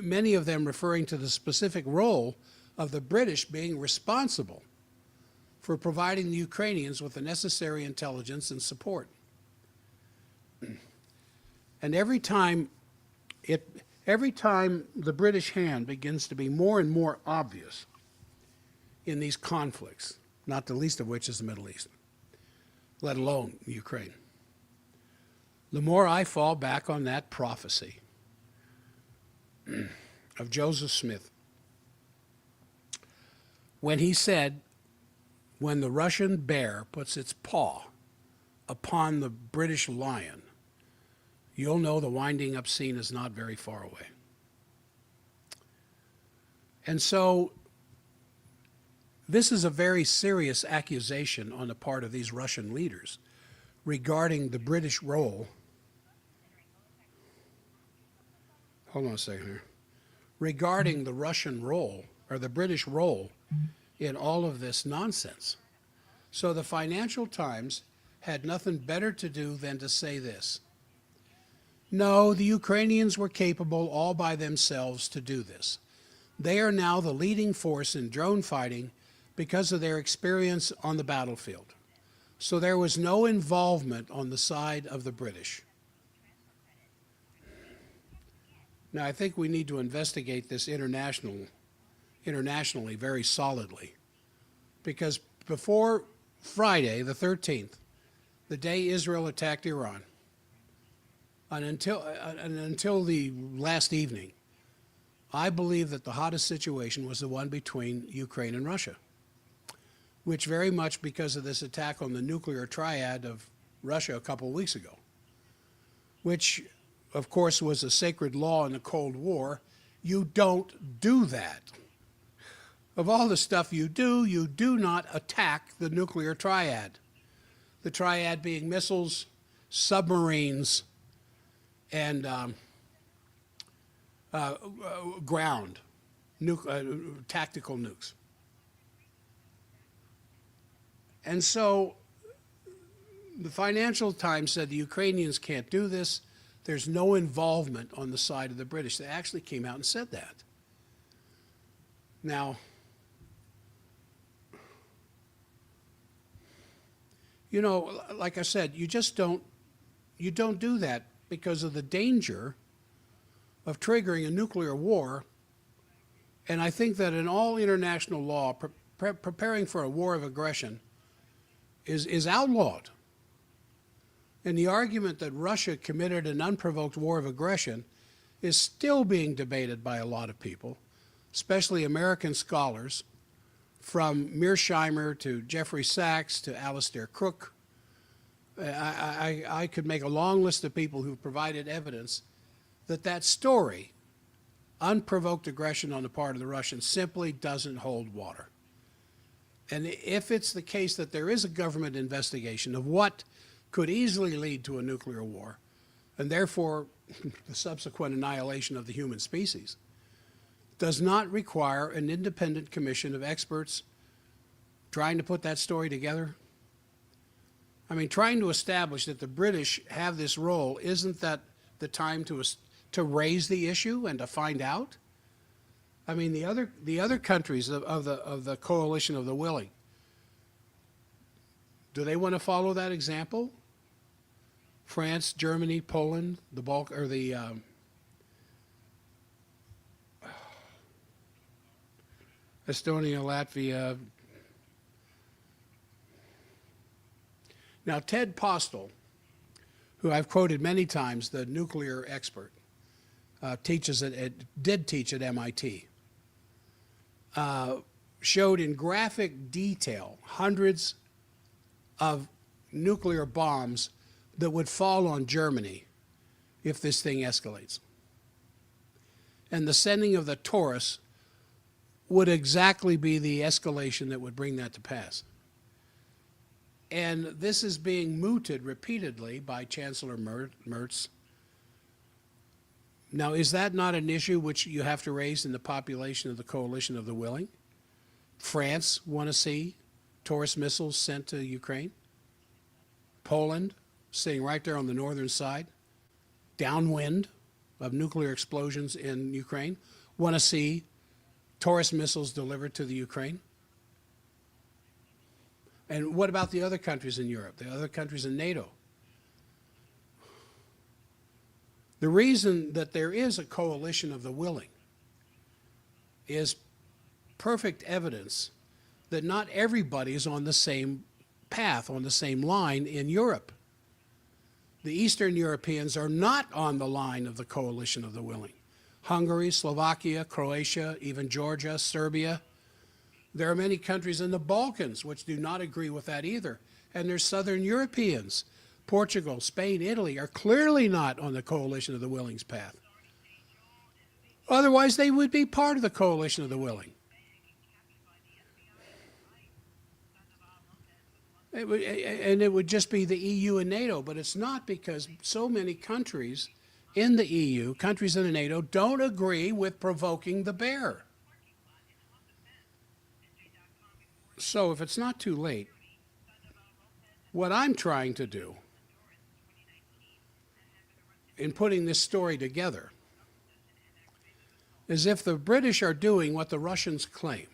many of them referring to the specific role of the British being responsible for providing the Ukrainians with the necessary intelligence and support. And every time the British hand begins to be more and more obvious in these conflicts, not the least of which is the Middle East, let alone Ukraine, the more I fall back on that prophecy of Joseph Smith when he said, when the Russian bear puts its paw upon the British lion, you'll know the winding up scene is not very far away. And so this is a very serious accusation on the part of these Russian leaders regarding the British role. Hold on a second here. Regarding the Russian role, or the British role, in all of this nonsense. So the Financial Times had nothing better to do than to say this. No, the Ukrainians were capable all by themselves to do this. They are now the leading force in drone fighting because of their experience on the battlefield. So there was no involvement on the side of the British. Now, I think we need to investigate this internationally very solidly, because before Friday, the 13th, the day Israel attacked Iran, and until the last evening, I believe that the hottest situation was the one between Ukraine and Russia, which very much because of this attack on the nuclear triad of Russia a couple of weeks ago, which, of course, was a sacred law in the Cold War. You don't do that. Of all the stuff you do not attack the nuclear triad. The triad being missiles, submarines, and ground, tactical nukes. And so the Financial Times said the Ukrainians can't do this. There's no involvement on the side of the British. They actually came out and said that. Now, you know, like I said, you don't do that because of the danger of triggering a nuclear war. And I think that in all international law, preparing for a war of aggression is outlawed. And the argument that Russia committed an unprovoked war of aggression is still being debated by a lot of people, especially American scholars, from Mearsheimer to Jeffrey Sachs to Alistair Crook. I could make a long list of people who've provided evidence that that story unprovoked aggression on the part of the Russians simply doesn't hold water. And if it's the case that there is a government investigation of what could easily lead to a nuclear war, and therefore the subsequent annihilation of the human species, does not require an independent commission of experts trying to put that story together? I mean, trying to establish that the British have this role, isn't that the time to raise the issue and to find out? I mean, the other countries of the coalition of the willing, do they want to follow that example? France, Germany, Poland, the Estonia, Latvia. Now, Ted Postel, who I've quoted many times, the nuclear expert, did teach at MIT, showed in graphic detail hundreds of nuclear bombs that would fall on Germany if this thing escalates. And the sending of the Taurus would exactly be the escalation that would bring that to pass. And this is being mooted repeatedly by Chancellor Merz. Now, is that not an issue which you have to raise in the population of the coalition of the willing? France want to see Taurus missiles sent to Ukraine. Poland, sitting right there on the northern side, downwind of nuclear explosions in Ukraine, want to see Taurus missiles delivered to the Ukraine. And what about the other countries in Europe, the other countries in NATO? The reason that there is a coalition of the willing is perfect evidence that not everybody is on the same path, on the same line in Europe. The Eastern Europeans are not on the line of the coalition of the willing. Hungary, Slovakia, Croatia, even Georgia, Serbia. There are many countries in the Balkans which do not agree with that either. And there's Southern Europeans. Portugal, Spain, Italy are clearly not on the coalition of the willing's path. Otherwise, they would be part of the coalition of the willing. It would just be the EU and NATO, but it's not, because so many countries in the EU, countries in the NATO, don't agree with provoking the bear. So if it's not too late, what I'm trying to do in putting this story together is, if the British are doing what the Russians claim,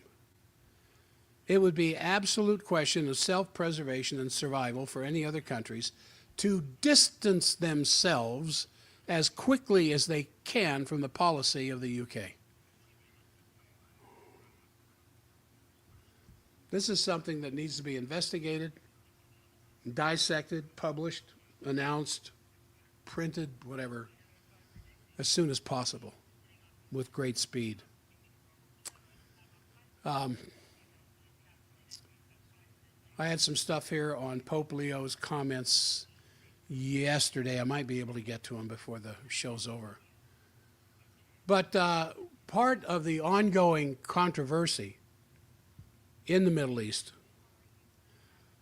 it would be absolute question of self-preservation and survival for any other countries to distance themselves as quickly as they can from the policy of the UK. This is something that needs to be investigated, dissected, published, announced, printed, whatever, as soon as possible, with great speed. I had some stuff here on Pope Leo's comments yesterday. I might be able to get to them before the show's over. But part of the ongoing controversy in the Middle East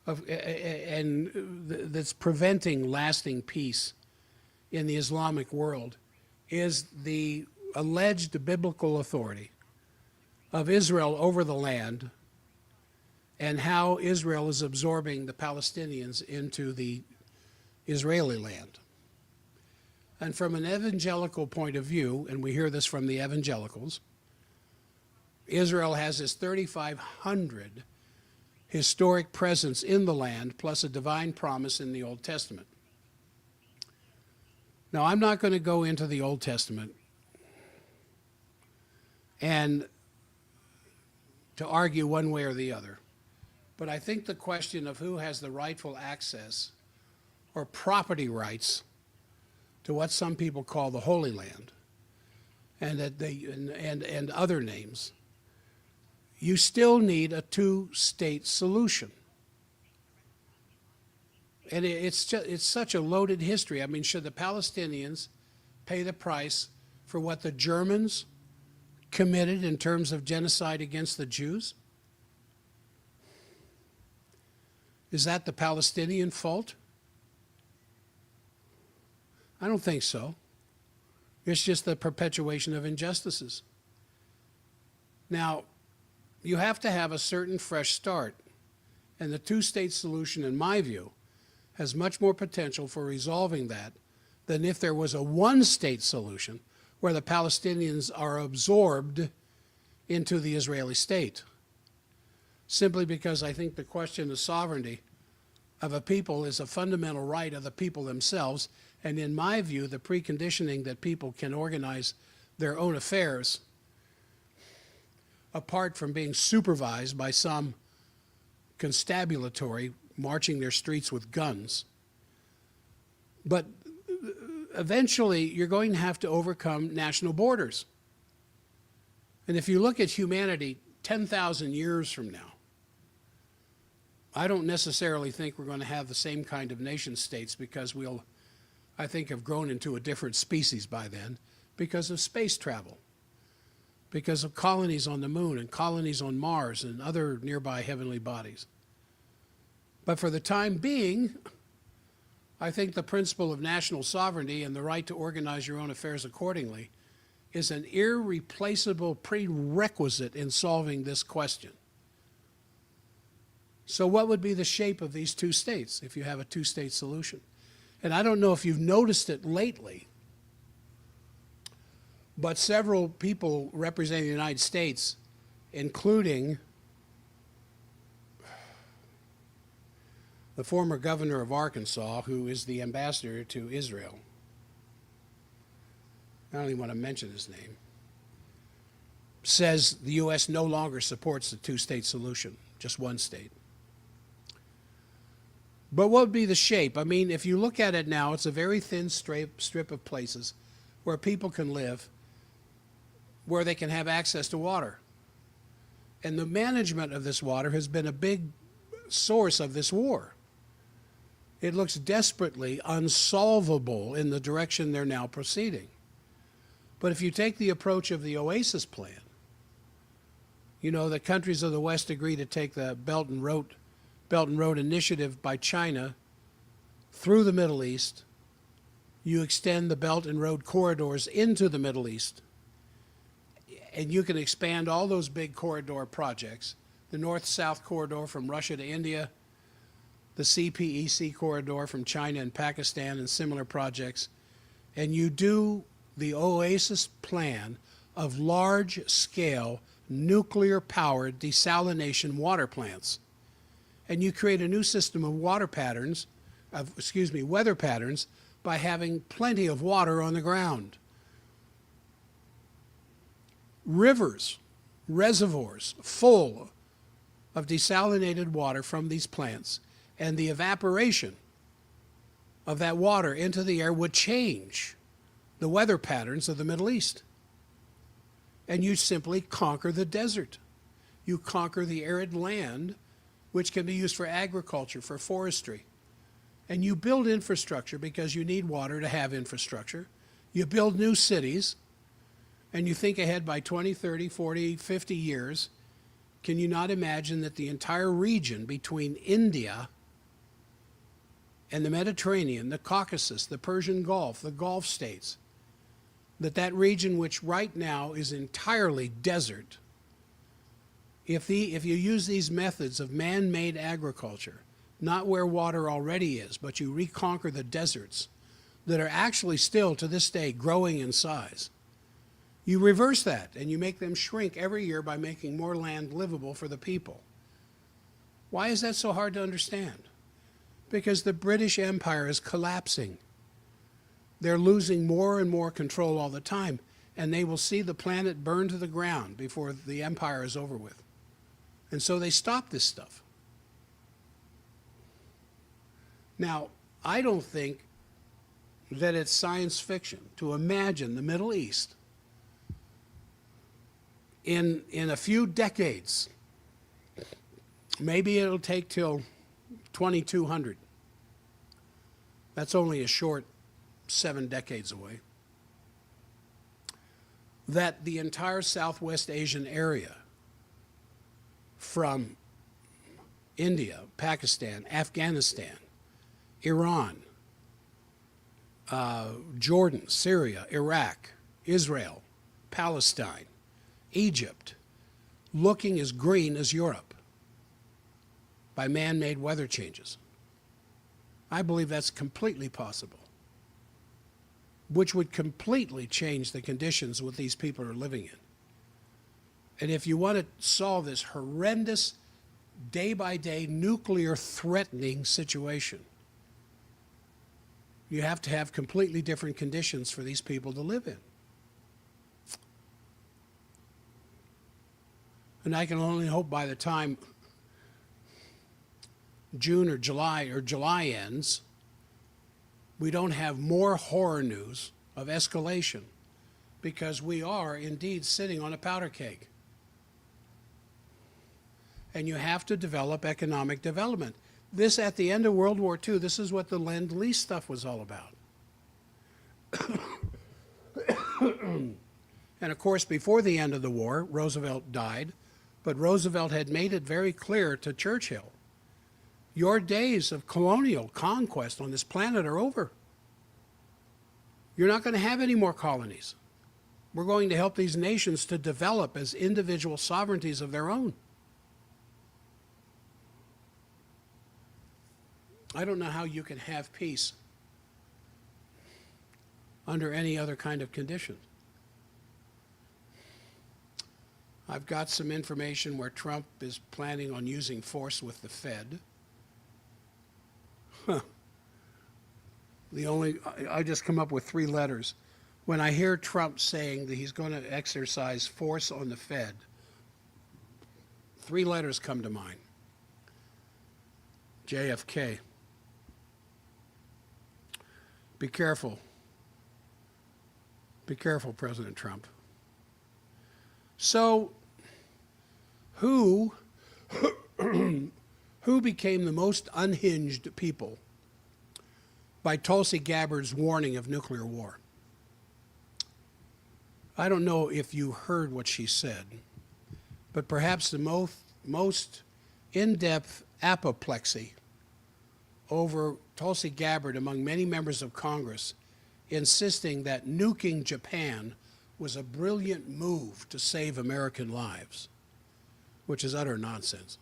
and that's preventing lasting peace in the Islamic world is the alleged biblical authority of Israel over the land, and how Israel is absorbing the Palestinians into the Israeli land. And from an evangelical point of view, and we hear this from the evangelicals, Israel has this 3,500 historic presence in the land, plus a divine promise in the Old Testament. Now, I'm not going to go into the Old Testament and to argue one way or the other. But I think the question of who has the rightful access or property rights to what some people call the Holy Land and other names, you still need a two-state solution. And it's such a loaded history. I mean, should the Palestinians pay the price for what the Germans committed in terms of genocide against the Jews? Is that the Palestinian fault? I don't think so. It's just the perpetuation of injustices. Now, you have to have a certain fresh start. And the two-state solution, in my view, has much more potential for resolving that than if there was a one-state solution where the Palestinians are absorbed into the Israeli state. Simply because I think the question of sovereignty of a people is a fundamental right of the people themselves. And in my view, the preconditioning that people can organize their own affairs apart from being supervised by some constabulary marching their streets with guns. But eventually, you're going to have to overcome national borders. And if you look at humanity 10,000 years from now, I don't necessarily think we're going to have the same kind of nation states because we'll, I think, have grown into a different species by then because of space travel, because of colonies on the moon and colonies on Mars and other nearby heavenly bodies. But for the time being, I think the principle of national sovereignty and the right to organize your own affairs accordingly is an irreplaceable prerequisite in solving this question. So what would be the shape of these two states if you have a two-state solution? And I don't know if you've noticed it lately, but several people representing the United States, including the former governor of Arkansas, who is the ambassador to Israel, I don't even want to mention his name, says the U.S. no longer supports the two-state solution, just one state. But what would be the shape? I mean, if you look at it now, it's a very thin strip of places where people can live, where they can have access to water. And the management of this water has been a big source of this war. It looks desperately unsolvable in the direction they're now proceeding. But if you take the approach of the Oasis Plan, you know, the countries of the West agree to take the Belt and Road Initiative by China through the Middle East. You extend the Belt and Road corridors into the Middle East, and you can expand all those big corridor projects, the North-South corridor from Russia to India, the CPEC corridor from China and Pakistan, and similar projects, and you do the Oasis Plan of large-scale nuclear-powered desalination water plants. And you create a new system of weather patterns by having plenty of water on the ground. Rivers, reservoirs full of desalinated water from these plants, and the evaporation of that water into the air would change the weather patterns of the Middle East. And you simply conquer the desert. You conquer the arid land, which can be used for agriculture, for forestry. And you build infrastructure because you need water to have infrastructure. You build new cities, and you think ahead by 20, 30, 40, 50 years. Can you not imagine that the entire region between India and the Mediterranean, the Caucasus, the Persian Gulf, the Gulf states, that region which right now is entirely desert, if you use these methods of man-made agriculture, not where water already is, but you reconquer the deserts that are actually still to this day growing in size, you reverse that and you make them shrink every year by making more land livable for the people. Why is that so hard to understand? Because the British Empire is collapsing. They're losing more and more control all the time, and they will see the planet burn to the ground before the empire is over with. And so they stop this stuff. Now, I don't think that it's science fiction to imagine the Middle East in a few decades. Maybe it'll take till 2200. That's only a short 7 decades away. that the entire Southwest Asian area, from India, Pakistan, Afghanistan, Iran, Jordan, Syria, Iraq, Israel, Palestine, Egypt, looking as green as Europe by man-made weather changes. I believe that's completely possible, which would completely change the conditions what these people are living in. And if you want to solve this horrendous, day-by-day, nuclear-threatening situation, you have to have completely different conditions for these people to live in. And I can only hope by the time June or July ends, we don't have more horror news of escalation, because we are indeed sitting on a powder keg. And you have to develop economic development. This, at the end of World War II, this is what the Lend-Lease stuff was all about. And of course, before the end of the war, Roosevelt died, but Roosevelt had made it very clear to Churchill, your days of colonial conquest on this planet are over. You're not going to have any more colonies. We're going to help these nations to develop as individual sovereignties of their own. I don't know how you can have peace under any other kind of condition. I've got some information where Trump is planning on using force with the Fed. I just come up with 3 letters. When I hear Trump saying that he's going to exercise force on the Fed, 3 letters come to mind. JFK. Be careful. Be careful, President Trump. So, who became the most unhinged people by Tulsi Gabbard's warning of nuclear war? I don't know if you heard what she said, but perhaps the most in-depth apoplexy over Tulsi Gabbard among many members of Congress insisting that nuking Japan was a brilliant move to save American lives, which is utter nonsense.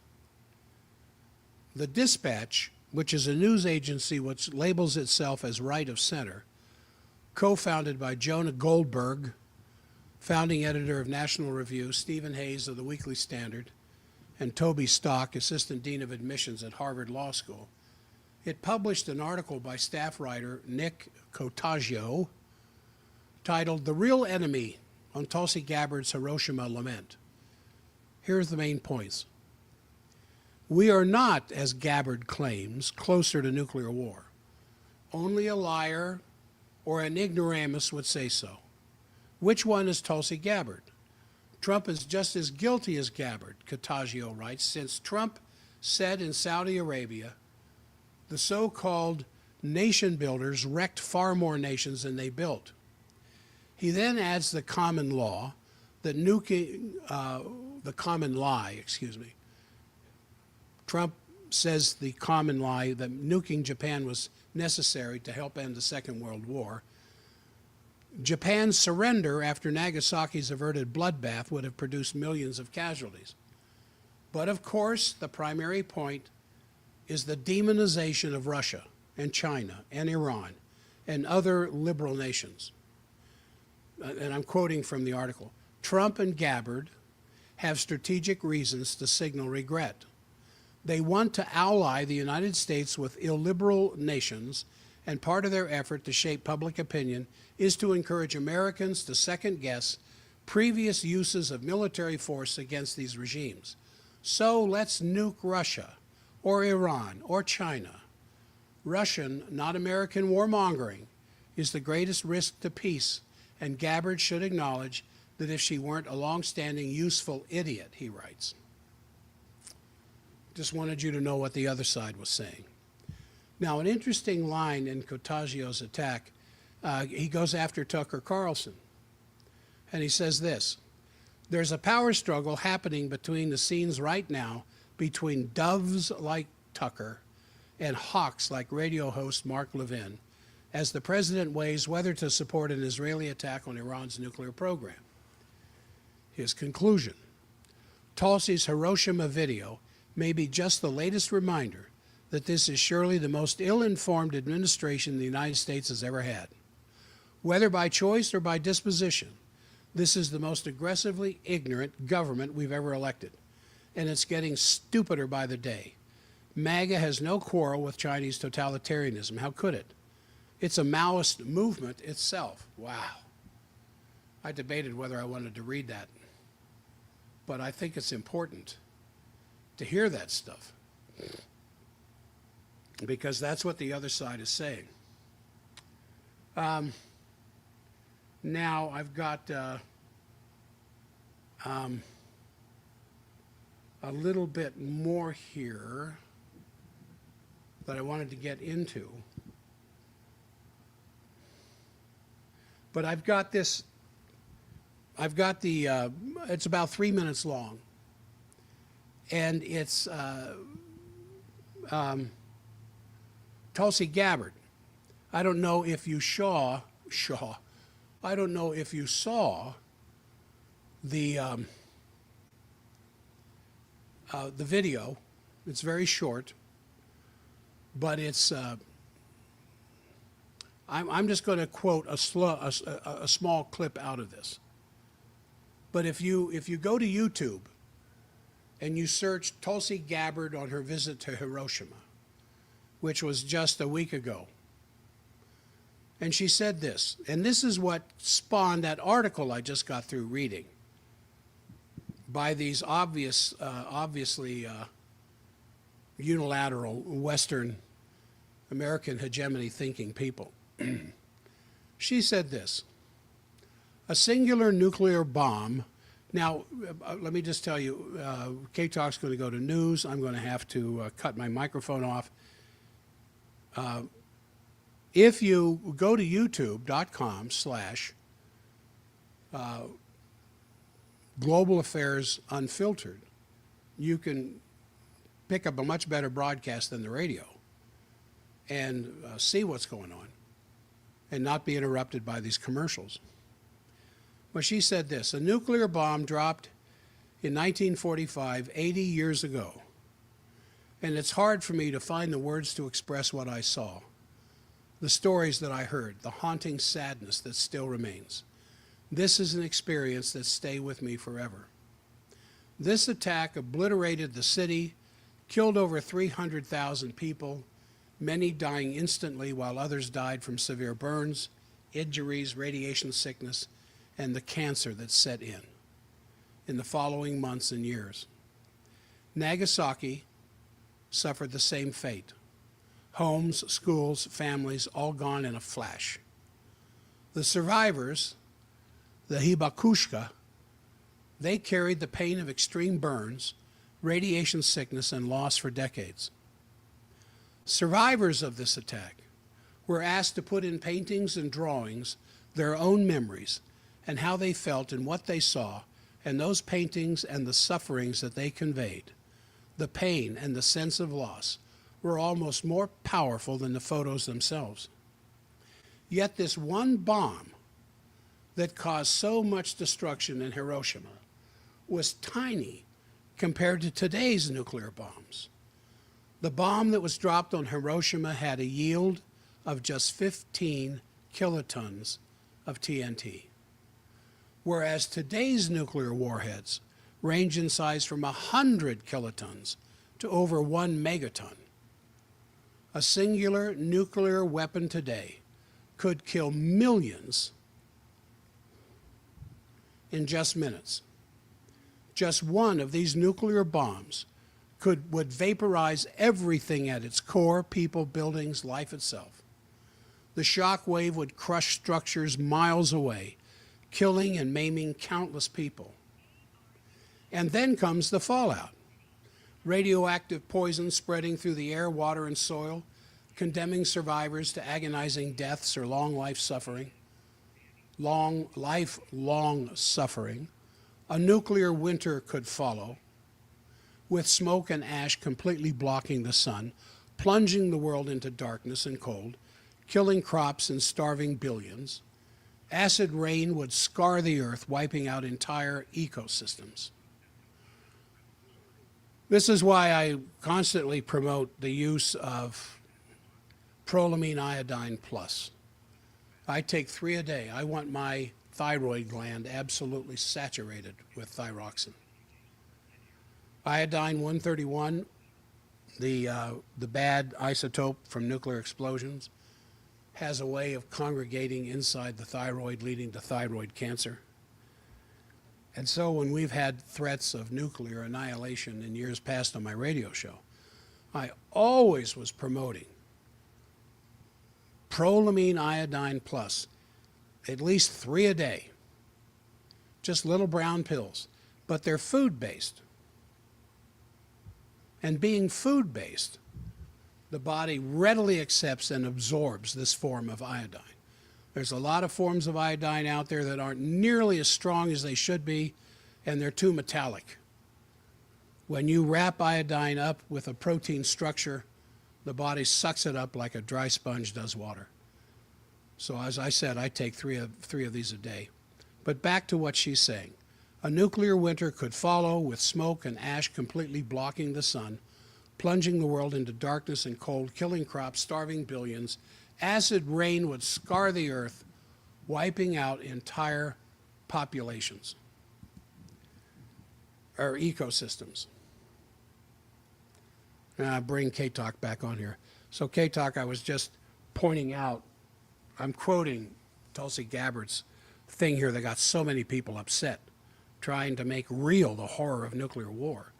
The Dispatch, which is a news agency which labels itself as right of center, co-founded by Jonah Goldberg, founding editor of National Review, Stephen Hayes of the Weekly Standard, and Toby Stock, assistant dean of admissions at Harvard Law School, it published an article by staff writer Nick Cotaggio titled "The Real Enemy" on Tulsi Gabbard's Hiroshima Lament. Here's the main points. We are not, as Gabbard claims, closer to nuclear war. Only a liar or an ignoramus would say so. Which one is Tulsi Gabbard? Trump is just as guilty as Gabbard, Cotaggio writes, since Trump said in Saudi Arabia, the so-called nation builders wrecked far more nations than they built. He then adds the common lie, Trump says the common lie that nuking Japan was necessary to help end the Second World War. Japan's surrender after Nagasaki's averted bloodbath would have produced millions of casualties. But of course, the primary point is the demonization of Russia and China and Iran and other liberal nations. And I'm quoting from the article. Trump and Gabbard have strategic reasons to signal regret. They want to ally the United States with illiberal nations, and part of their effort to shape public opinion is to encourage Americans to second-guess previous uses of military force against these regimes. So let's nuke Russia, or Iran, or China. Russian, not American warmongering is the greatest risk to peace, and Gabbard should acknowledge that if she weren't a long-standing useful idiot, he writes. Just wanted you to know what the other side was saying. Now, an interesting line in Cotaggio's attack, he goes after Tucker Carlson. And he says this: there's a power struggle happening between the scenes right now between doves like Tucker and hawks like radio host Mark Levin, as the president weighs whether to support an Israeli attack on Iran's nuclear program. His conclusion: Tulsi's Hiroshima video may be just the latest reminder that this is surely the most ill-informed administration the United States has ever had. Whether by choice or by disposition, this is the most aggressively ignorant government we've ever elected, and it's getting stupider by the day. MAGA has no quarrel with Chinese totalitarianism. How could it? It's a Maoist movement itself. Wow. I debated whether I wanted to read that, but I think it's important to hear that stuff, because that's what the other side is saying. Now I've got a little bit more here that I wanted to get into. But I've got this, it's about 3 minutes long. And it's Tulsi Gabbard. I don't know if you saw the video. It's very short, but it's. I'm just going to quote a small clip out of this. But if you go to YouTube and you search Tulsi Gabbard on her visit to Hiroshima, which was just a week ago, and she said this, and this is what spawned that article I just got through reading by these obviously unilateral Western American hegemony thinking people. She said this: a singular nuclear bomb. Now, let me just tell you, K-Talk's going to go to news. I'm going to have to cut my microphone off. If you go to youtube.com/Global Affairs Unfiltered, you can pick up a much better broadcast than the radio and see what's going on and not be interrupted by these commercials. Well, she said this: a nuclear bomb dropped in 1945, 80 years ago, and it's hard for me to find the words to express what I saw, the stories that I heard, the haunting sadness that still remains. This is an experience that stays with me forever. This attack obliterated the city, killed over 300,000 people, many dying instantly while others died from severe burns, injuries, radiation sickness, and the cancer that set in the following months and years. Nagasaki suffered the same fate. Homes, schools, families, all gone in a flash. The survivors, the hibakushka, they carried the pain of extreme burns, radiation sickness, and loss for decades. Survivors of this attack were asked to put in paintings and drawings their own memories and how they felt and what they saw, and those paintings and the sufferings that they conveyed, the pain and the sense of loss, were almost more powerful than the photos themselves. Yet this one bomb that caused so much destruction in Hiroshima was tiny compared to today's nuclear bombs. The bomb that was dropped on Hiroshima had a yield of just 15 kilotons of TNT, whereas today's nuclear warheads range in size from 100 kilotons to over 1 megaton. A singular nuclear weapon today could kill millions in just minutes. Just one of these nuclear bombs would vaporize everything at its core: people, buildings, life itself. The shock wave would crush structures miles away, killing and maiming countless people. And then comes the fallout. Radioactive poison spreading through the air, water, and soil, condemning survivors to agonizing deaths or long life suffering. lifelong suffering. A nuclear winter could follow, with smoke and ash completely blocking the sun, plunging the world into darkness and cold, killing crops and starving billions. Acid rain would scar the earth, wiping out entire ecosystems. This is why I constantly promote the use of prolamine iodine plus. I take 3 a day. I want my thyroid gland absolutely saturated with thyroxine. Iodine 131, the bad isotope from nuclear explosions, has a way of congregating inside the thyroid, leading to thyroid cancer. And so when we've had threats of nuclear annihilation in years past on my radio show, I always was promoting prolamine iodine plus, at least 3 a day. Just little brown pills, but they're food-based. And being food-based, the body readily accepts and absorbs this form of iodine. There's a lot of forms of iodine out there that aren't nearly as strong as they should be, and they're too metallic. When you wrap iodine up with a protein structure, the body sucks it up like a dry sponge does water. So as I said, I take three of these a day. But back to what she's saying. A nuclear winter could follow, with smoke and ash completely blocking the sun, plunging the world into darkness and cold, killing crops, starving billions. Acid rain would scar the earth, wiping out entire populations or ecosystems. Now, bring K-Talk back on here. So K-Talk, I was just pointing out, I'm quoting Tulsi Gabbard's thing here that got so many people upset, trying to make real the horror of nuclear war.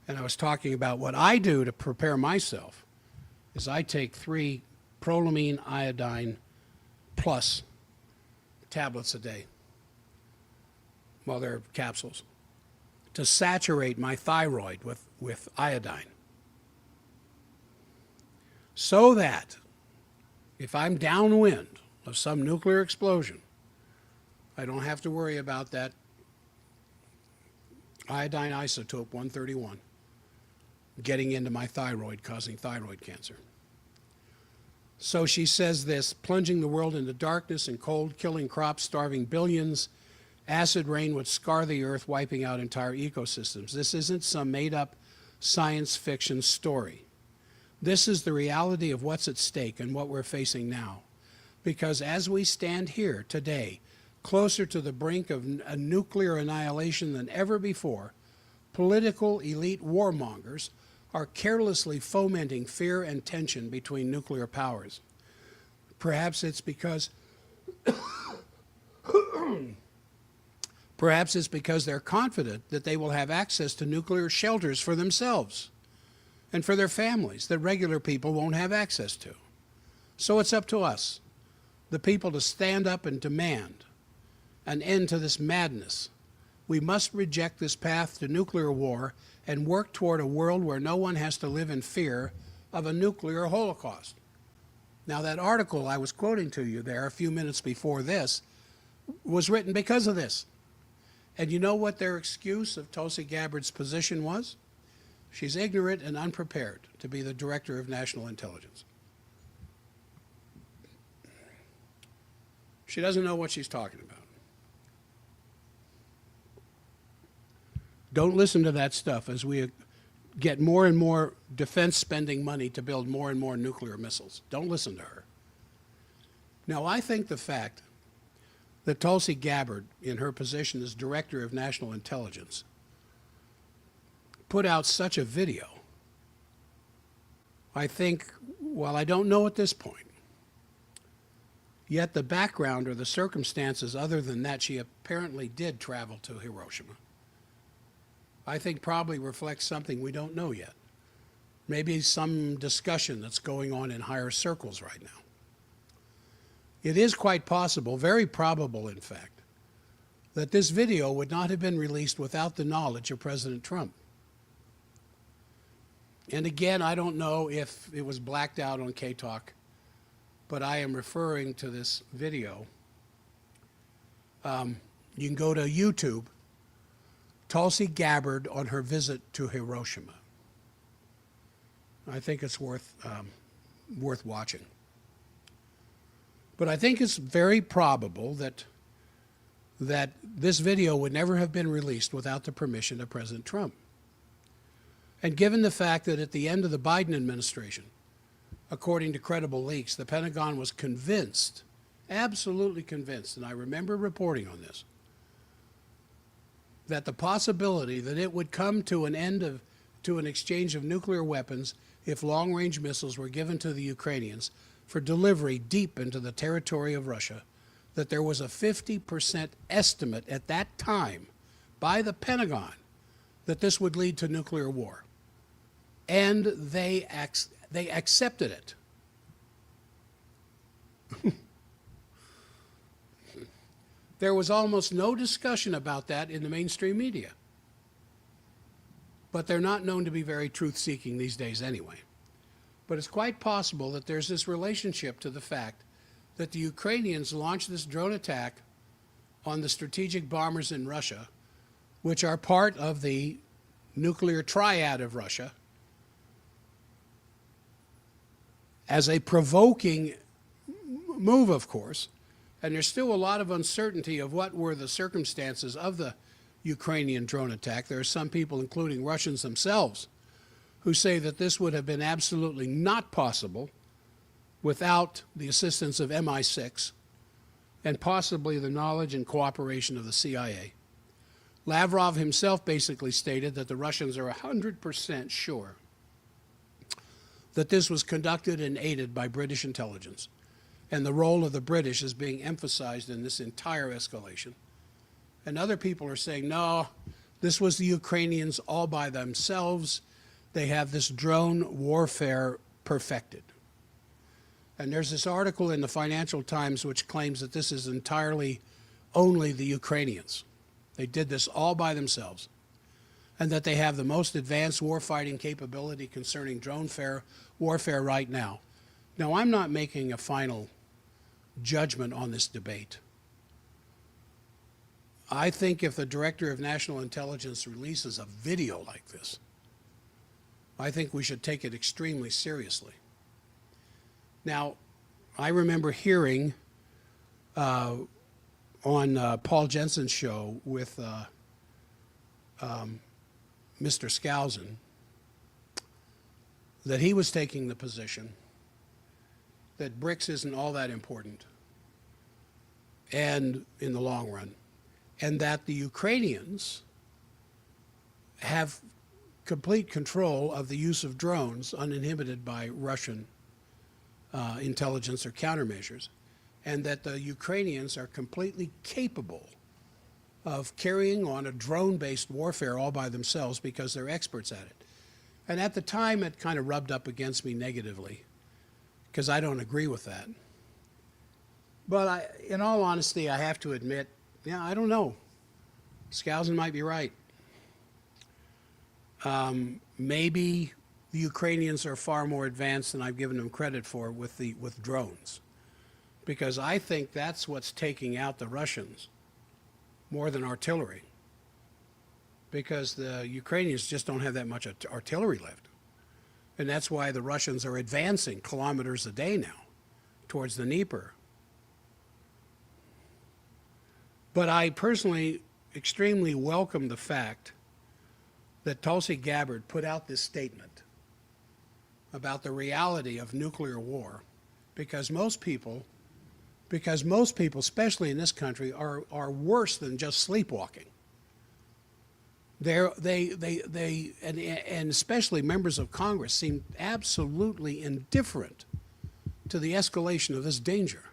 And I was talking about what I do to prepare myself is I take 3 prolamine iodine plus tablets a day. Well, they're capsules, to saturate my thyroid with iodine. So that if I'm downwind of some nuclear explosion, I don't have to worry about that iodine isotope 131 getting into my thyroid, causing thyroid cancer. So she says this, plunging the world into darkness and cold, killing crops, starving billions. Acid rain would scar the earth, wiping out entire ecosystems. This isn't some made-up science fiction story. This is the reality of what's at stake and what we're facing now. Because as we stand here today, closer to the brink of a nuclear annihilation than ever before, political elite warmongers are carelessly fomenting fear and tension between nuclear powers. Perhaps it's because they're confident that they will have access to nuclear shelters for themselves and for their families that regular people won't have access to. So it's up to us, the people, to stand up and demand an end to this madness. We must reject this path to nuclear war and work toward a world where no one has to live in fear of a nuclear holocaust. Now, that article I was quoting to you there a few minutes before this was written because of this. And you know what their excuse of Tulsi Gabbard's position was? She's ignorant and unprepared to be the Director of National Intelligence. She doesn't know what she's talking about. Don't listen to that stuff as we get more and more defense spending money to build more and more nuclear missiles. Don't listen to her. Now, I think the fact that Tulsi Gabbard, in her position as Director of National Intelligence, put out such a video, I think, while I don't know at this point, yet the background or the circumstances other than that she apparently did travel to Hiroshima, I think probably reflects something we don't know yet. Maybe some discussion that's going on in higher circles right now. It is quite possible, very probable in fact, that this video would not have been released without the knowledge of President Trump. And again, I don't know if it was blacked out on K-Talk, but I am referring to this video You can go to YouTube, Tulsi Gabbard on her visit to Hiroshima. I think it's worth watching. But I think it's very probable that this video would never have been released without the permission of President Trump. And given the fact that at the end of the Biden administration, according to credible leaks, the Pentagon was convinced, absolutely convinced, and I remember reporting on this, that the possibility that it would come to an end to an exchange of nuclear weapons if long-range missiles were given to the Ukrainians for delivery deep into the territory of Russia, that there was a 50% estimate at that time by the Pentagon that this would lead to nuclear war. And they accepted it. There was almost no discussion about that in the mainstream media. But they're not known to be very truth-seeking these days anyway. But it's quite possible that there's this relationship to the fact that the Ukrainians launched this drone attack on the strategic bombers in Russia, which are part of the nuclear triad of Russia, as a provoking move, of course. And there's still a lot of uncertainty of what were the circumstances of the Ukrainian drone attack. There are some people, including Russians themselves, who say that this would have been absolutely not possible without the assistance of MI6 and possibly the knowledge and cooperation of the CIA. Lavrov himself basically stated that the Russians are 100% sure that this was conducted and aided by British intelligence, and the role of the British is being emphasized in this entire escalation. And other people are saying, no, this was the Ukrainians all by themselves. They have this drone warfare perfected. And there's this article in the Financial Times which claims that this is entirely only the Ukrainians. They did this all by themselves, and that they have the most advanced warfighting capability concerning drone warfare right now. Now, I'm not making a final judgment on this debate. I think if the Director of National Intelligence releases a video like this, I think we should take it extremely seriously. Now, I remember hearing on Paul Jensen's show with Mr. Skousen that he was taking the position that BRICS isn't all that important and in the long run, and that the Ukrainians have complete control of the use of drones uninhibited by Russian intelligence or countermeasures, and that the Ukrainians are completely capable of carrying on a drone-based warfare all by themselves because they're experts at it. And at the time, it kind of rubbed up against me negatively because I don't agree with that. But in all honesty, I have to admit, yeah, I don't know. Skousen might be right. Maybe the Ukrainians are far more advanced than I've given them credit for with drones, because I think that's what's taking out the Russians more than artillery, because the Ukrainians just don't have that much artillery left. And that's why the Russians are advancing kilometers a day now towards the Dnieper. But I personally extremely welcome the fact that Tulsi Gabbard put out this statement about the reality of nuclear war, because most people, especially in this country, are worse than just sleepwalking. And especially members of Congress seem absolutely indifferent to the escalation of this danger.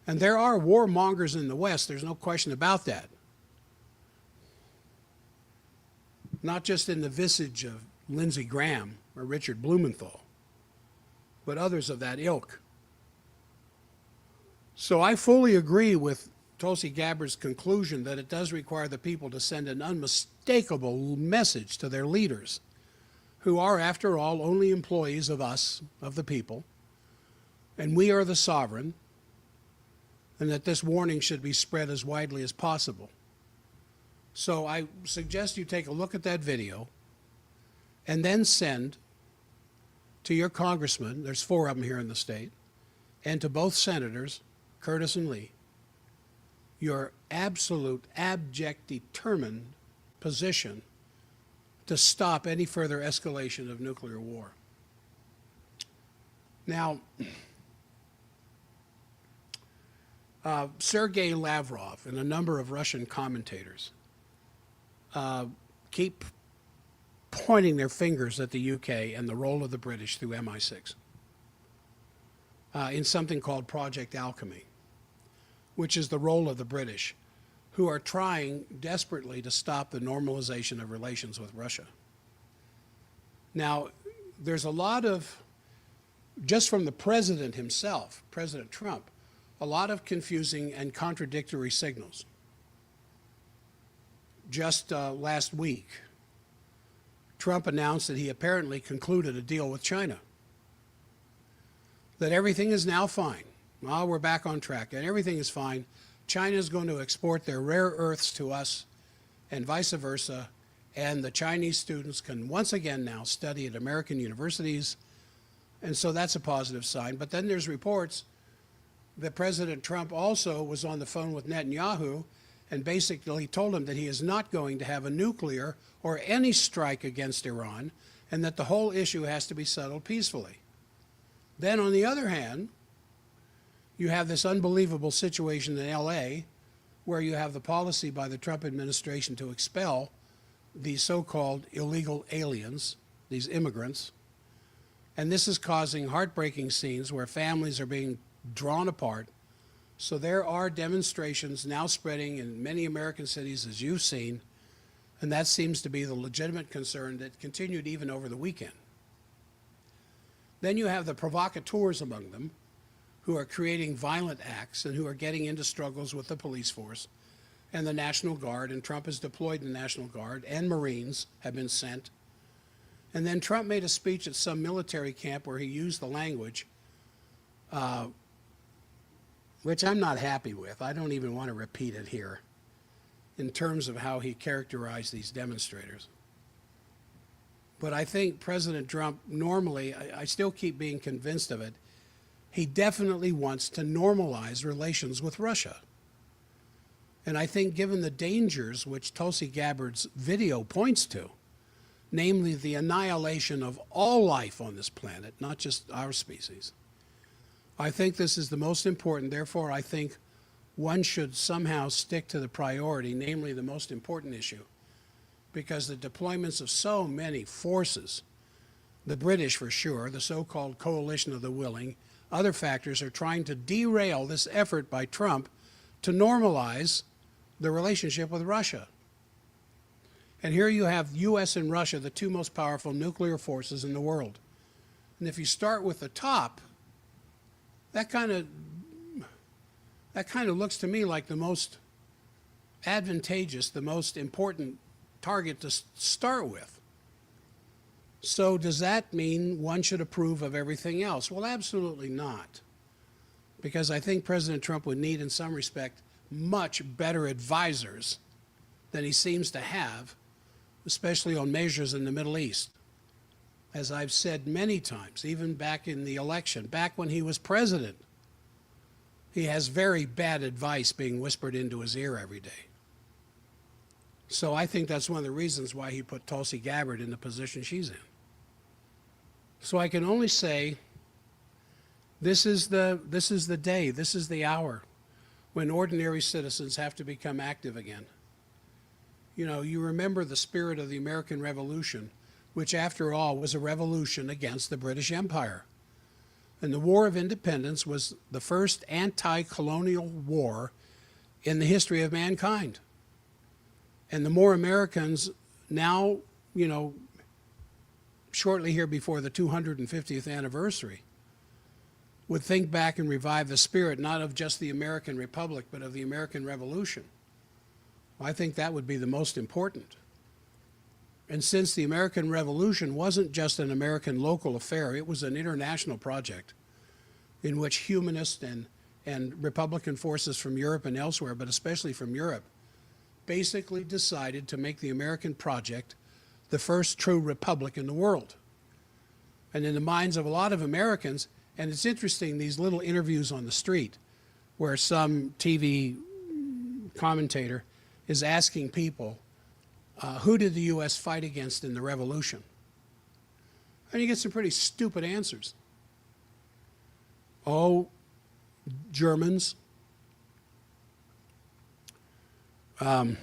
And there are warmongers in the West, there's no question about that. Not just in the visage of Lindsey Graham or Richard Blumenthal, but others of that ilk. So I fully agree with Tulsi Gabbard's conclusion that it does require the people to send an unmistakable message to their leaders, who are, after all, only employees of us, of the people, and we are the sovereign, and that this warning should be spread as widely as possible. So I suggest you take a look at that video and then send to your congressman, there's 4 of them here in the state, and to both senators, Curtis and Lee, your absolute, abject, determined position to stop any further escalation of nuclear war. Now, Sergei Lavrov and a number of Russian commentators keep pointing their fingers at the UK and the role of the British through MI6 in something called Project Alchemy, which is the role of the British, who are trying desperately to stop the normalization of relations with Russia. Now, there's a lot of, just from the president himself, President Trump, a lot of confusing and contradictory signals. Just last week, Trump announced that he apparently concluded a deal with China, that everything is now fine. Well, we're back on track, and everything is fine. China is going to export their rare earths to us, and vice versa, and the Chinese students can once again now study at American universities, and so that's a positive sign. But then there's reports that President Trump also was on the phone with Netanyahu and basically told him that he is not going to have a nuclear or any strike against Iran, and that the whole issue has to be settled peacefully. Then, on the other hand, you have this unbelievable situation in LA where you have the policy by the Trump administration to expel these so-called illegal aliens, these immigrants. And this is causing heartbreaking scenes where families are being drawn apart. So there are demonstrations now spreading in many American cities, as you've seen, and that seems to be the legitimate concern that continued even over the weekend. Then you have the provocateurs among them who are creating violent acts and who are getting into struggles with the police force and the National Guard, and Trump has deployed the National Guard, and Marines have been sent. And then Trump made a speech at some military camp where he used the language, which I'm not happy with. I don't even want to repeat it here in terms of how he characterized these demonstrators. But I think President Trump normally, I still keep being convinced of it, he definitely wants to normalize relations with Russia. And I think given the dangers which Tulsi Gabbard's video points to, namely the annihilation of all life on this planet, not just our species, I think this is the most important. Therefore, I think one should somehow stick to the priority, namely the most important issue, because the deployments of so many forces, the British for sure, the so-called coalition of the willing, other factors are trying to derail this effort by Trump to normalize the relationship with Russia. And here you have U.S. and Russia, the 2 most powerful nuclear forces in the world. And if you start with the top, that kind of looks to me like the most advantageous, the most important target to start with. So does that mean one should approve of everything else? Well, absolutely not. Because I think President Trump would need, in some respect, much better advisors than he seems to have, especially on measures in the Middle East. As I've said many times, even back in the election, back when he was president, he has very bad advice being whispered into his ear every day. So I think that's one of the reasons why he put Tulsi Gabbard in the position she's in. So I can only say this is the day, this is the hour when ordinary citizens have to become active again. You know, you remember the spirit of the American Revolution, which after all was a revolution against the British Empire. And the War of Independence was the first anti-colonial war in the history of mankind. And the more Americans now, you know, shortly here before the 250th anniversary, would think back and revive the spirit, not of just the American Republic, but of the American Revolution, I think that would be the most important. And since the American Revolution wasn't just an American local affair, it was an international project in which humanists and Republican forces from Europe and elsewhere, but especially from Europe, basically decided to make the American project the first true republic in the world. And in the minds of a lot of Americans, and it's interesting, these little interviews on the street where some TV commentator is asking people, who did the U.S. fight against in the revolution? And you get some pretty stupid answers. Oh, Germans. I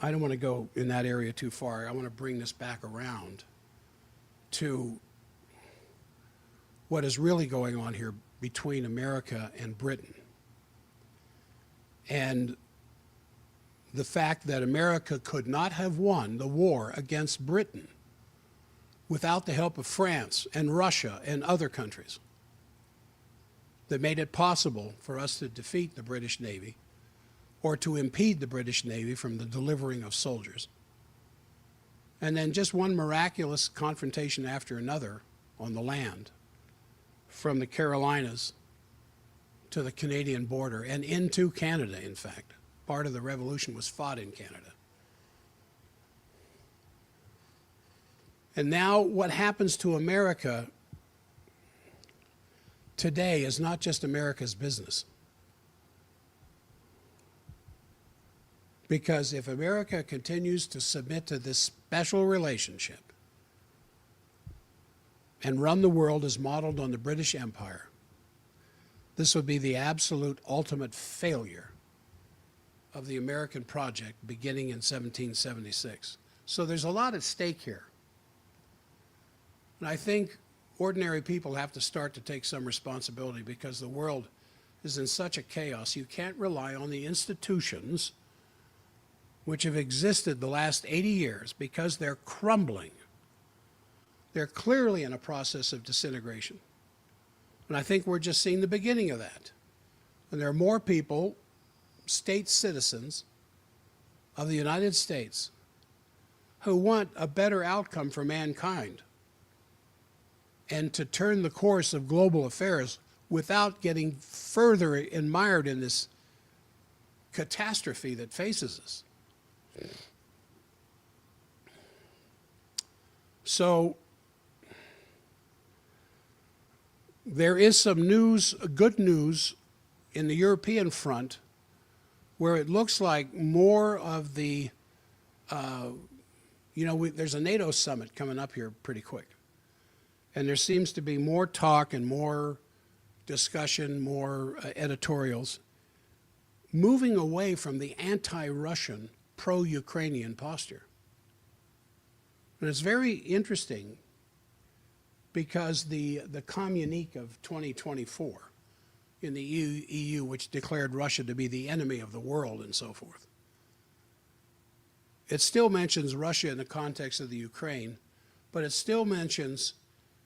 don't want to go in that area too far. I want to bring this back around to what is really going on here between America and Britain. And the fact that America could not have won the war against Britain without the help of France and Russia and other countries that made it possible for us to defeat the British Navy or to impede the British Navy from the delivering of soldiers. And then just one miraculous confrontation after another on the land, from the Carolinas to the Canadian border and into Canada, in fact. Part of the revolution was fought in Canada. And now what happens to America today is not just America's business. Because if America continues to submit to this special relationship and run the world as modeled on the British Empire, this would be the absolute ultimate failure of the American project beginning in 1776. So there's a lot at stake here. And I think ordinary people have to start to take some responsibility because the world is in such a chaos. You can't rely on the institutions which have existed the last 80 years because they're crumbling. They're clearly in a process of disintegration. And I think we're just seeing the beginning of that. And there are more people, state citizens of the United States, who want a better outcome for mankind and to turn the course of global affairs without getting further mired in this catastrophe that faces us. So there is some news, good news, in the European front where it looks like more of the, there's a NATO summit coming up here pretty quick. And there seems to be more talk and more discussion, more editorials, moving away from the anti-Russian, pro-Ukrainian posture. And it's very interesting because the communique of 2024 in the EU, which declared Russia to be the enemy of the world and so forth, it still mentions Russia in the context of the Ukraine, but it still mentions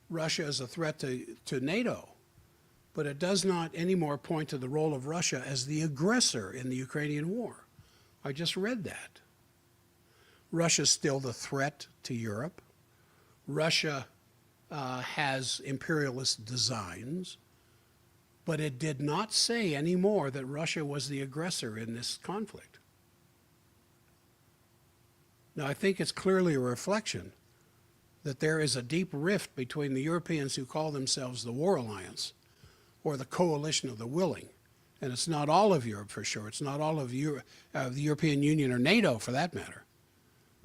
Russia as a threat to NATO. But it does not anymore point to the role of Russia as the aggressor in the Ukrainian war. I just read that. Russia's still the threat to Europe. Russia has imperialist designs, but it did not say anymore that Russia was the aggressor in this conflict. Now, I think it's clearly a reflection that there is a deep rift between the Europeans who call themselves the War Alliance or the Coalition of the Willing. And it's not all of Europe for sure. It's not all of the European Union or NATO for that matter.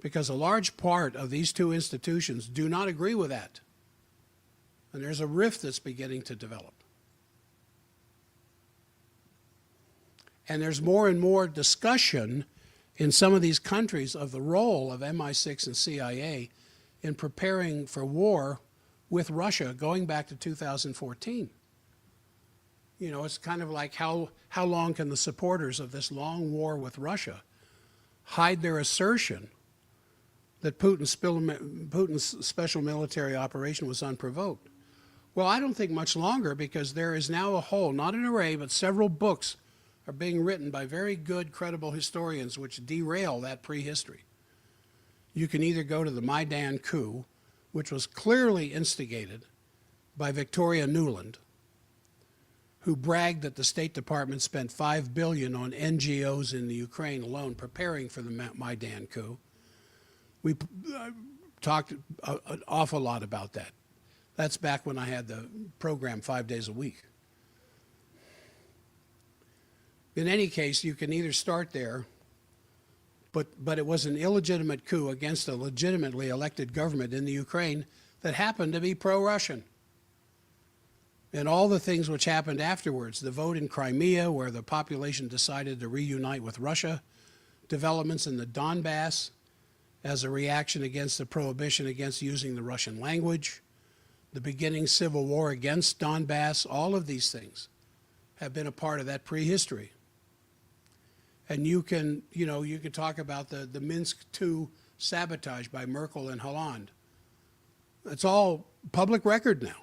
Because a large part of these two institutions do not agree with that. And there's a rift that's beginning to develop. And there's more and more discussion in some of these countries of the role of MI6 and CIA in preparing for war with Russia going back to 2014. You know, it's kind of like how long can the supporters of this long war with Russia hide their assertion that Putin's special military operation was unprovoked? Well, I don't think much longer, because there is now a whole, not an array, but several books are being written by very good, credible historians which derail that prehistory. You can either go to the Maidan coup, which was clearly instigated by Victoria Nuland, who bragged that the State Department spent $5 billion on NGOs in the Ukraine alone preparing for the Maidan coup. We talked an awful lot about that. That's back when I had the program 5 days a week. In any case, you can either start there, but it was an illegitimate coup against a legitimately elected government in the Ukraine that happened to be pro-Russian. And all the things which happened afterwards, the vote in Crimea where the population decided to reunite with Russia, developments in the Donbass as a reaction against the prohibition against using the Russian language, the beginning civil war against Donbass, all of these things have been a part of that prehistory. And you can talk about the Minsk II sabotage by Merkel and Hollande. It's all public record now.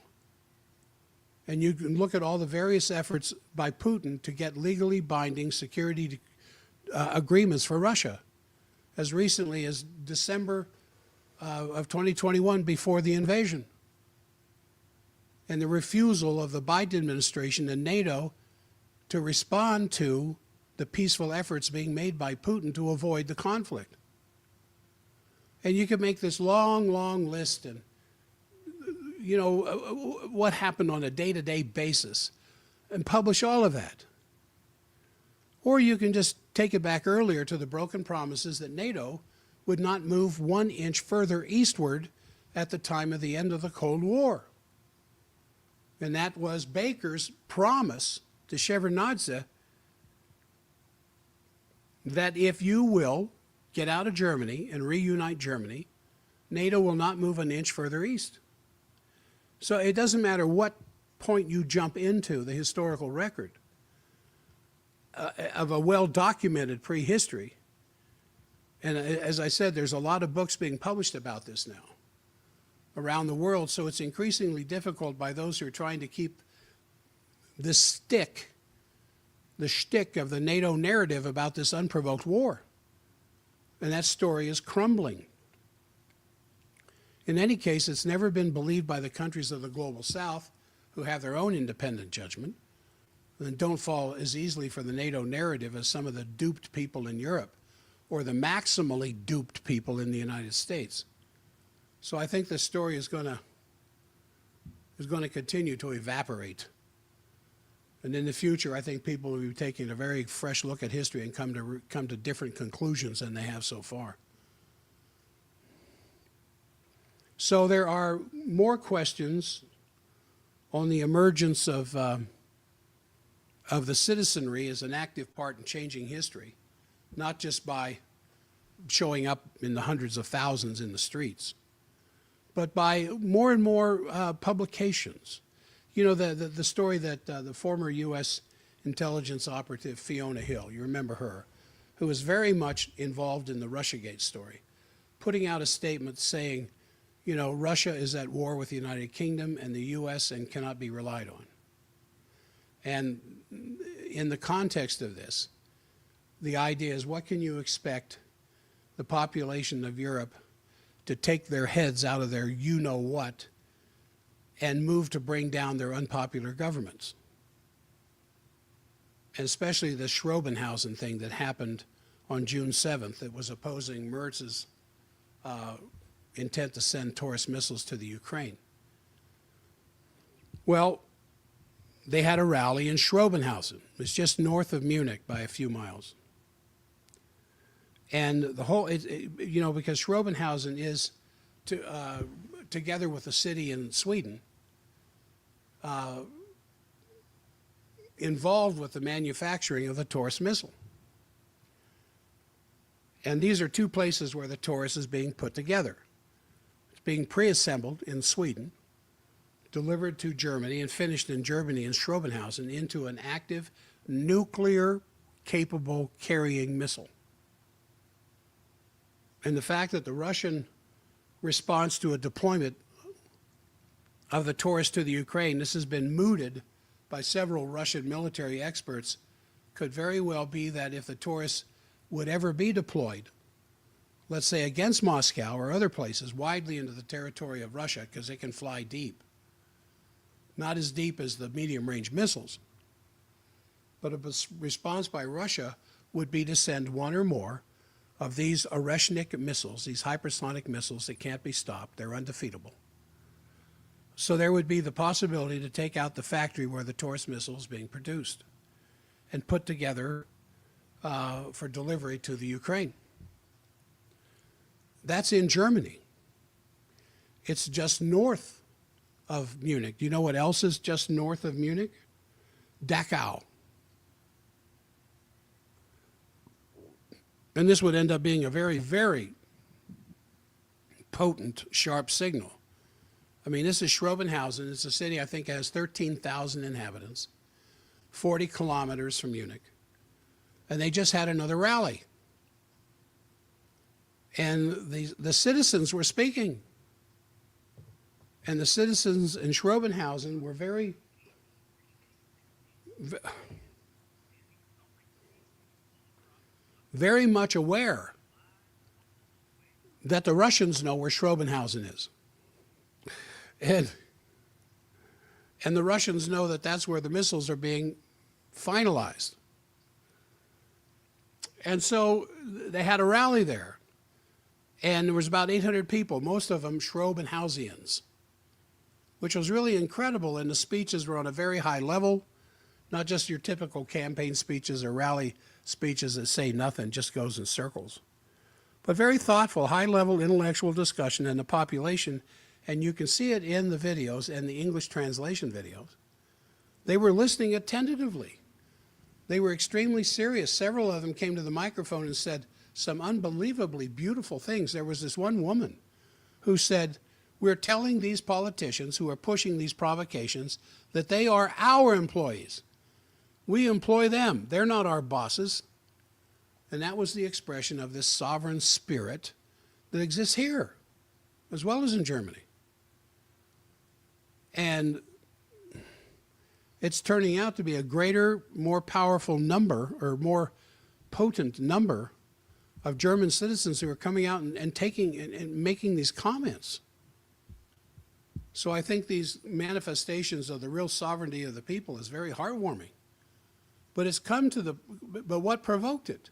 And you can look at all the various efforts by Putin to get legally binding security agreements for Russia. As recently as December of 2021, before the invasion. And the refusal of the Biden administration and NATO to respond to the peaceful efforts being made by Putin to avoid the conflict. And you could make this long, long list and, what happened on a day-to-day basis and publish all of that. Or you can just take it back earlier to the broken promises that NATO would not move 1 inch further eastward at the time of the end of the Cold War. And that was Baker's promise to Shevardnadze that if you will get out of Germany and reunite Germany, NATO will not move 1 inch further east. So it doesn't matter what point you jump into the historical record of a well-documented prehistory. And as I said, there's a lot of books being published about this now around the world, so it's increasingly difficult by those who are trying to keep the shtick of the NATO narrative about this unprovoked war. And that story is crumbling. In any case, it's never been believed by the countries of the global south who have their own independent judgment and don't fall as easily for the NATO narrative as some of the duped people in Europe or the maximally duped people in the United States. So I think the story is going to continue to evaporate. And in the future, I think people will be taking a very fresh look at history and come to different conclusions than they have so far. So there are more questions on the emergence of the citizenry as an active part in changing history, not just by showing up in the hundreds of thousands in the streets, but by more and more publications. You know, the story that the former U.S. intelligence operative Fiona Hill, you remember her, who was very much involved in the Russiagate story, putting out a statement saying, you know, Russia is at war with the United Kingdom and the U.S. and cannot be relied on. And in the context of this, the idea is, what can you expect the population of Europe to take their heads out of their you-know-what and move to bring down their unpopular governments? And especially the Schrobenhausen thing that happened on June 7th that was opposing Merz's intent to send Taurus missiles to the Ukraine. Well, they had a rally in Schrobenhausen. It's just north of Munich by a few miles. And the whole, you know, because Schrobenhausen is, together with a city in Sweden, involved with the manufacturing of the Taurus missile. And these are two places where the Taurus is being put together. It's being pre-assembled in Sweden, delivered to Germany, and finished in Germany in Schrobenhausen into an active nuclear-capable carrying missile. And the fact that the Russian response to a deployment of the Taurus to the Ukraine, this has been mooted by several Russian military experts, could very well be that if the Taurus would ever be deployed, let's say against Moscow or other places, widely into the territory of Russia, because it can fly deep. Not as deep as the medium-range missiles, But a response by Russia would be to send one or more of these Oreshnik missiles, these hypersonic missiles that can't be stopped. They're undefeatable. So there would be the possibility to take out the factory where the Taurus missile is being produced and put together for delivery to the Ukraine. That's in Germany. It's just north of Munich. Do you know what else is just north of Munich? Dachau. And this would end up being a very, very potent, sharp signal. I mean, this is Schrobenhausen. It's a city I think has 13,000 inhabitants, 40 kilometers from Munich. And they just had another rally. And the citizens were speaking. And the citizens in Schrobenhausen were very much aware that the Russians know where Schrobenhausen is. And the Russians know that that's where the missiles are being finalized. And so they had a rally there. And there was about 800 people, most of them Schrobenhausians, which was really incredible. And the speeches were on a very high level, not just your typical campaign speeches or rally speeches that say nothing, just goes in circles. But very thoughtful, high-level intellectual discussion, and the population, and you can see it in the videos and the English translation videos. They were listening attentively. They were extremely serious. Several of them came to the microphone and said some unbelievably beautiful things. There was this one woman who said, "We're telling these politicians who are pushing these provocations that they are our employees. We employ them. They're not our bosses." And that was the expression of this sovereign spirit that exists here, as well as in Germany. And it's turning out to be a greater, more powerful number, or more potent number of German citizens who are coming out and taking and making these comments. So I think these manifestations of the real sovereignty of the people is very heartwarming. But it's come to the, but what provoked it?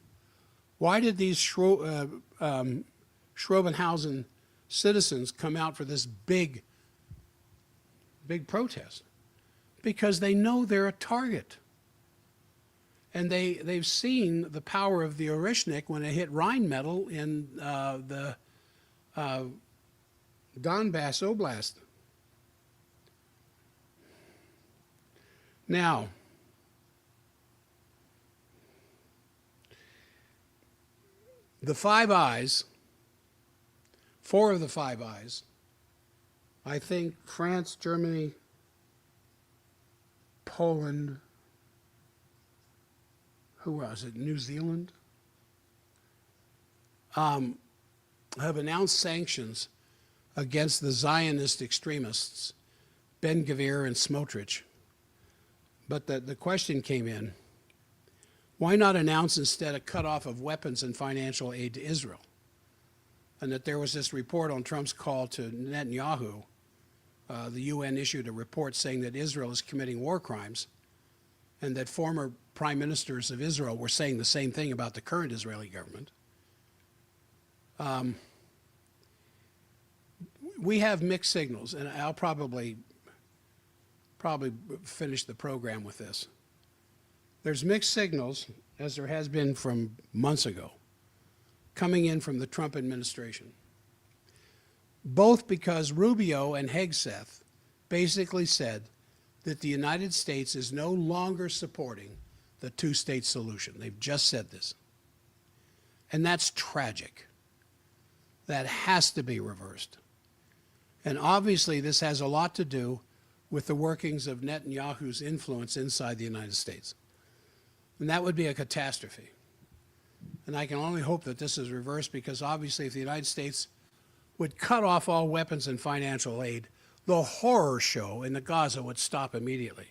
Why did these Schrobenhausen citizens come out for this big protest? Because they know they're a target. And they've seen the power of the Oreshnik when it hit Rheinmetall in the Donbass Oblast. Now, the Five Eyes, four of the Five Eyes, I think France, Germany, Poland, who was it, New Zealand, have announced sanctions against the Zionist extremists, Ben-Gvir and Smotrich. But the question came in, why not announce instead a cutoff of weapons and financial aid to Israel? And that there was this report on Trump's call to Netanyahu. The UN issued a report saying that Israel is committing war crimes, and that former prime ministers of Israel were saying the same thing about the current Israeli government. We have mixed signals, and I'll probably finish the program with this. There's mixed signals, as there has been from months ago, coming in from the Trump administration. Both because Rubio and Hegseth basically said that the United States is no longer supporting the two-state solution. They've just said this. And that's tragic. That has to be reversed. And obviously this has a lot to do with the workings of Netanyahu's influence inside the United States. And that would be a catastrophe. And I can only hope that this is reversed, because obviously if the United States would cut off all weapons and financial aid, the horror show in the Gaza would stop immediately.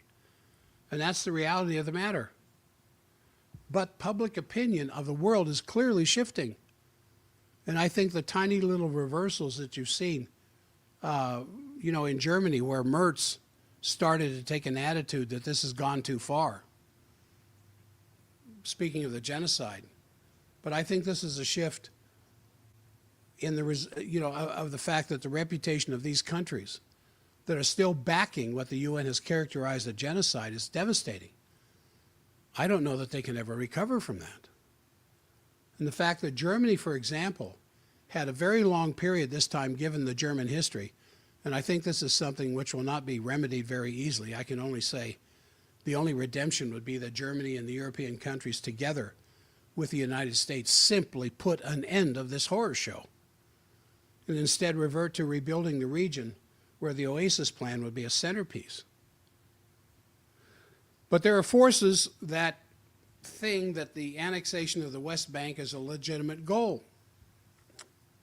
And that's the reality of the matter. But public opinion of the world is clearly shifting. And I think the tiny little reversals that you've seen, in Germany, where Merz started to take an attitude that this has gone too far, speaking of the genocide. But I think this is a shift in of the fact that the reputation of these countries that are still backing what the UN has characterized as genocide is devastating. I don't know that they can ever recover from that. And the fact that Germany, for example, had a very long period this time given the German history, and I think this is something which will not be remedied very easily. I can only say the only redemption would be that Germany and the European countries together with the United States simply put an end of this horror show and instead revert to rebuilding the region where the Oasis Plan would be a centerpiece. But there are forces that think that the annexation of the West Bank is a legitimate goal.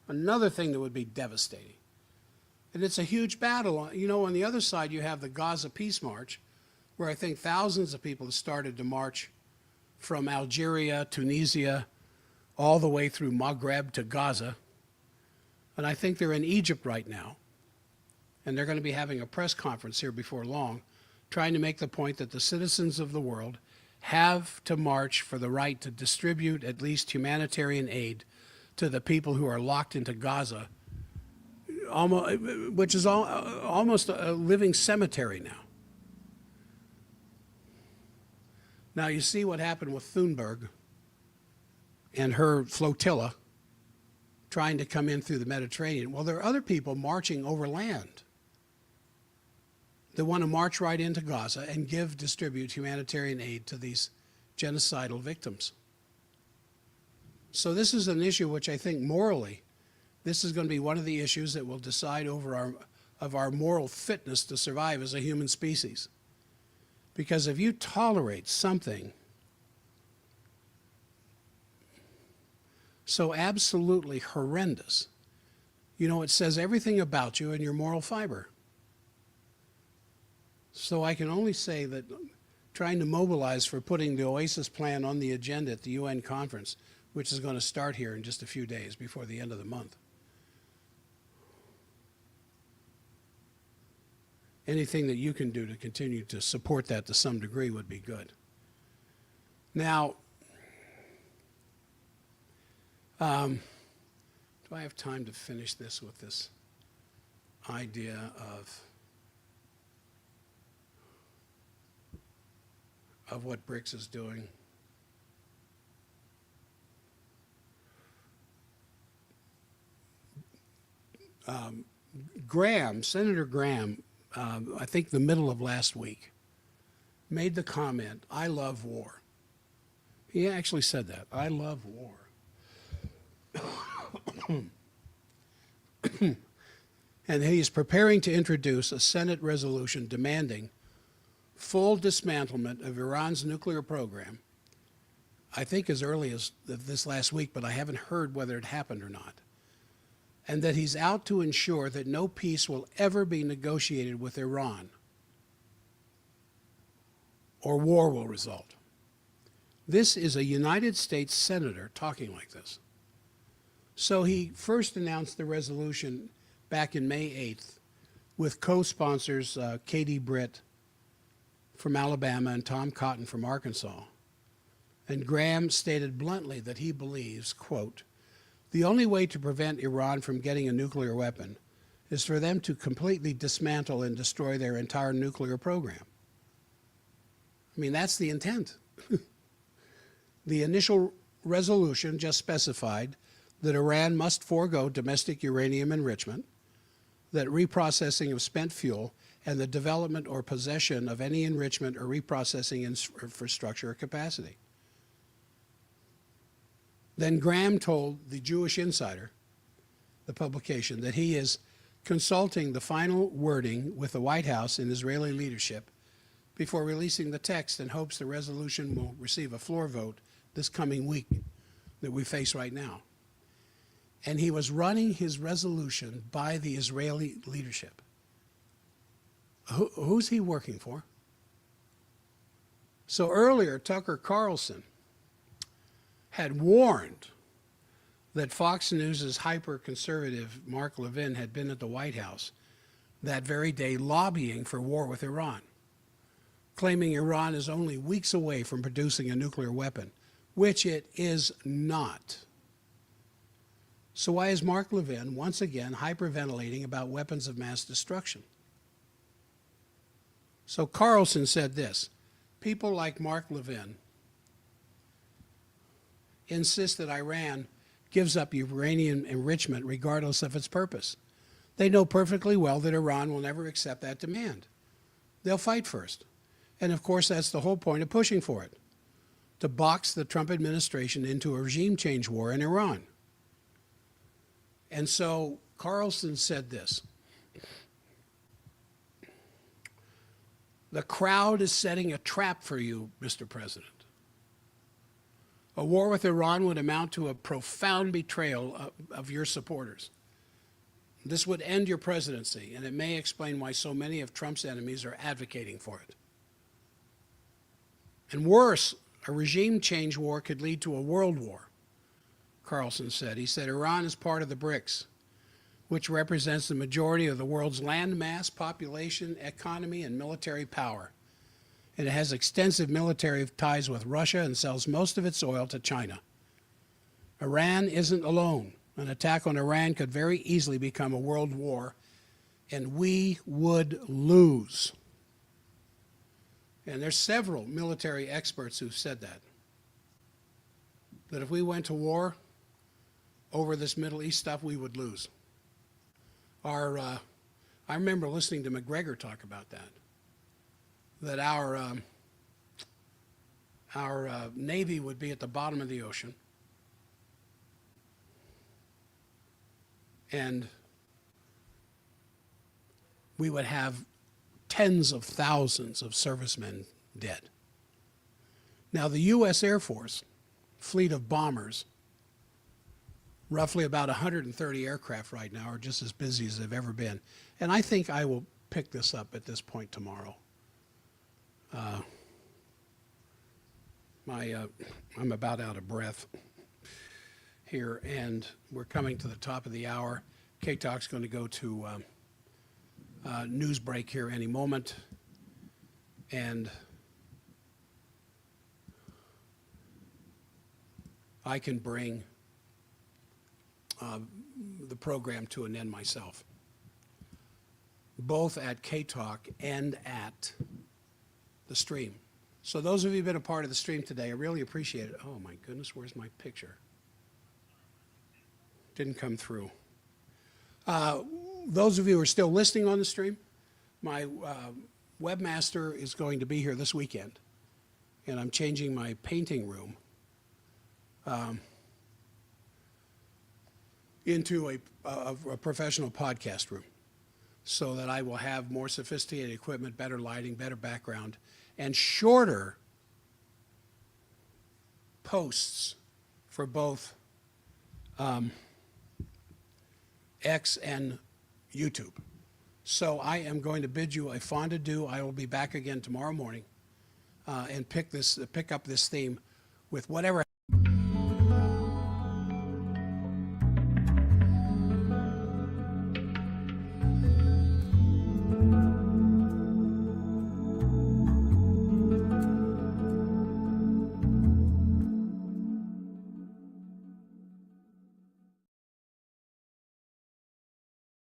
Another thing that would be devastating. And it's a huge battle. You know, on the other side, you have the Gaza Peace March, where I think thousands of people have started to march from Algeria, Tunisia, all the way through Maghreb to Gaza. And I think they're in Egypt right now. And they're going to be having a press conference here before long, trying to make the point that the citizens of the world have to march for the right to distribute at least humanitarian aid to the people who are locked into Gaza, which is almost a living cemetery now. Now you see what happened with Thunberg and her flotilla trying to come in through the Mediterranean. Well, there are other people marching over land that want to march right into Gaza and distribute humanitarian aid to these genocidal victims. So this is an issue which I think morally, this is going to be one of the issues that will decide over our moral fitness to survive as a human species. Because if you tolerate something so absolutely horrendous, you know, it says everything about you and your moral fiber. So I can only say that trying to mobilize for putting the Oasis Plan on the agenda at the UN conference, which is going to start here in just a few days before the end of the month. Anything that you can do to continue to support that to some degree would be good. Now, do I have time to finish this with this idea of what BRICS is doing? Senator Graham, I think the middle of last week, made the comment, "I love war." He actually said that, "I love war." And he's preparing to introduce a Senate resolution demanding full dismantlement of Iran's nuclear program, I think as early as this last week, but I haven't heard whether it happened or not. And that he's out to ensure that no peace will ever be negotiated with Iran, or war will result. This is a United States senator talking like this. So he first announced the resolution back in May 8th with co-sponsors Katie Britt from Alabama and Tom Cotton from Arkansas. And Graham stated bluntly that he believes, quote, "The only way to prevent Iran from getting a nuclear weapon is for them to completely dismantle and destroy their entire nuclear program." I mean, that's the intent. The initial resolution just specified that Iran must forego domestic uranium enrichment, that reprocessing of spent fuel, and the development or possession of any enrichment or reprocessing infrastructure or capacity. Then Graham told the Jewish Insider, the publication, that he is consulting the final wording with the White House and Israeli leadership before releasing the text, and hopes the resolution will receive a floor vote this coming week that we face right now. And he was running his resolution by the Israeli leadership. Who's he working for? So earlier, Tucker Carlson had warned that Fox News' hyper-conservative Mark Levin had been at the White House that very day lobbying for war with Iran, claiming Iran is only weeks away from producing a nuclear weapon, which it is not. So why is Mark Levin once again hyperventilating about weapons of mass destruction? So Carlson said this: people like Mark Levin insist that Iran gives up uranium enrichment regardless of its purpose. They know perfectly well that Iran will never accept that demand. They'll fight first. And of course, that's the whole point of pushing for it, to box the Trump administration into a regime change war in Iran. And so Carlson said this: the crowd is setting a trap for you, Mr. President. A war with Iran would amount to a profound betrayal of your supporters. This would end your presidency, and it may explain why so many of Trump's enemies are advocating for it. And worse, a regime change war could lead to a world war, Carlson said. He said Iran is part of the BRICS, which represents the majority of the world's land mass, population, economy, and military power. And it has extensive military ties with Russia and sells most of its oil to China. Iran isn't alone. An attack on Iran could very easily become a world war, and we would lose. And there's several military experts who've said that if we went to war over this Middle East stuff, we would lose. I remember listening to McGregor talk about that our Navy would be at the bottom of the ocean, and we would have tens of thousands of servicemen dead. Now, the U.S. Air Force fleet of bombers, roughly about 130 aircraft right now, are just as busy as they've ever been. And I think I will pick this up at this point tomorrow. I'm about out of breath here, and we're coming to the top of the hour. K-Talk's going to go to news break here any moment, and I can bring the program to an end myself, both at K-Talk and at the stream. So those of you who've been a part of the stream today, I really appreciate it. Oh my goodness, where's my picture? Didn't come through. Those of you who are still listening on the stream, my webmaster is going to be here this weekend, and I'm changing my painting room into a professional podcast room, so that I will have more sophisticated equipment, better lighting, better background, and shorter posts for both X and YouTube. So I am going to bid you a fond adieu. I will be back again tomorrow morning and pick up this theme with whatever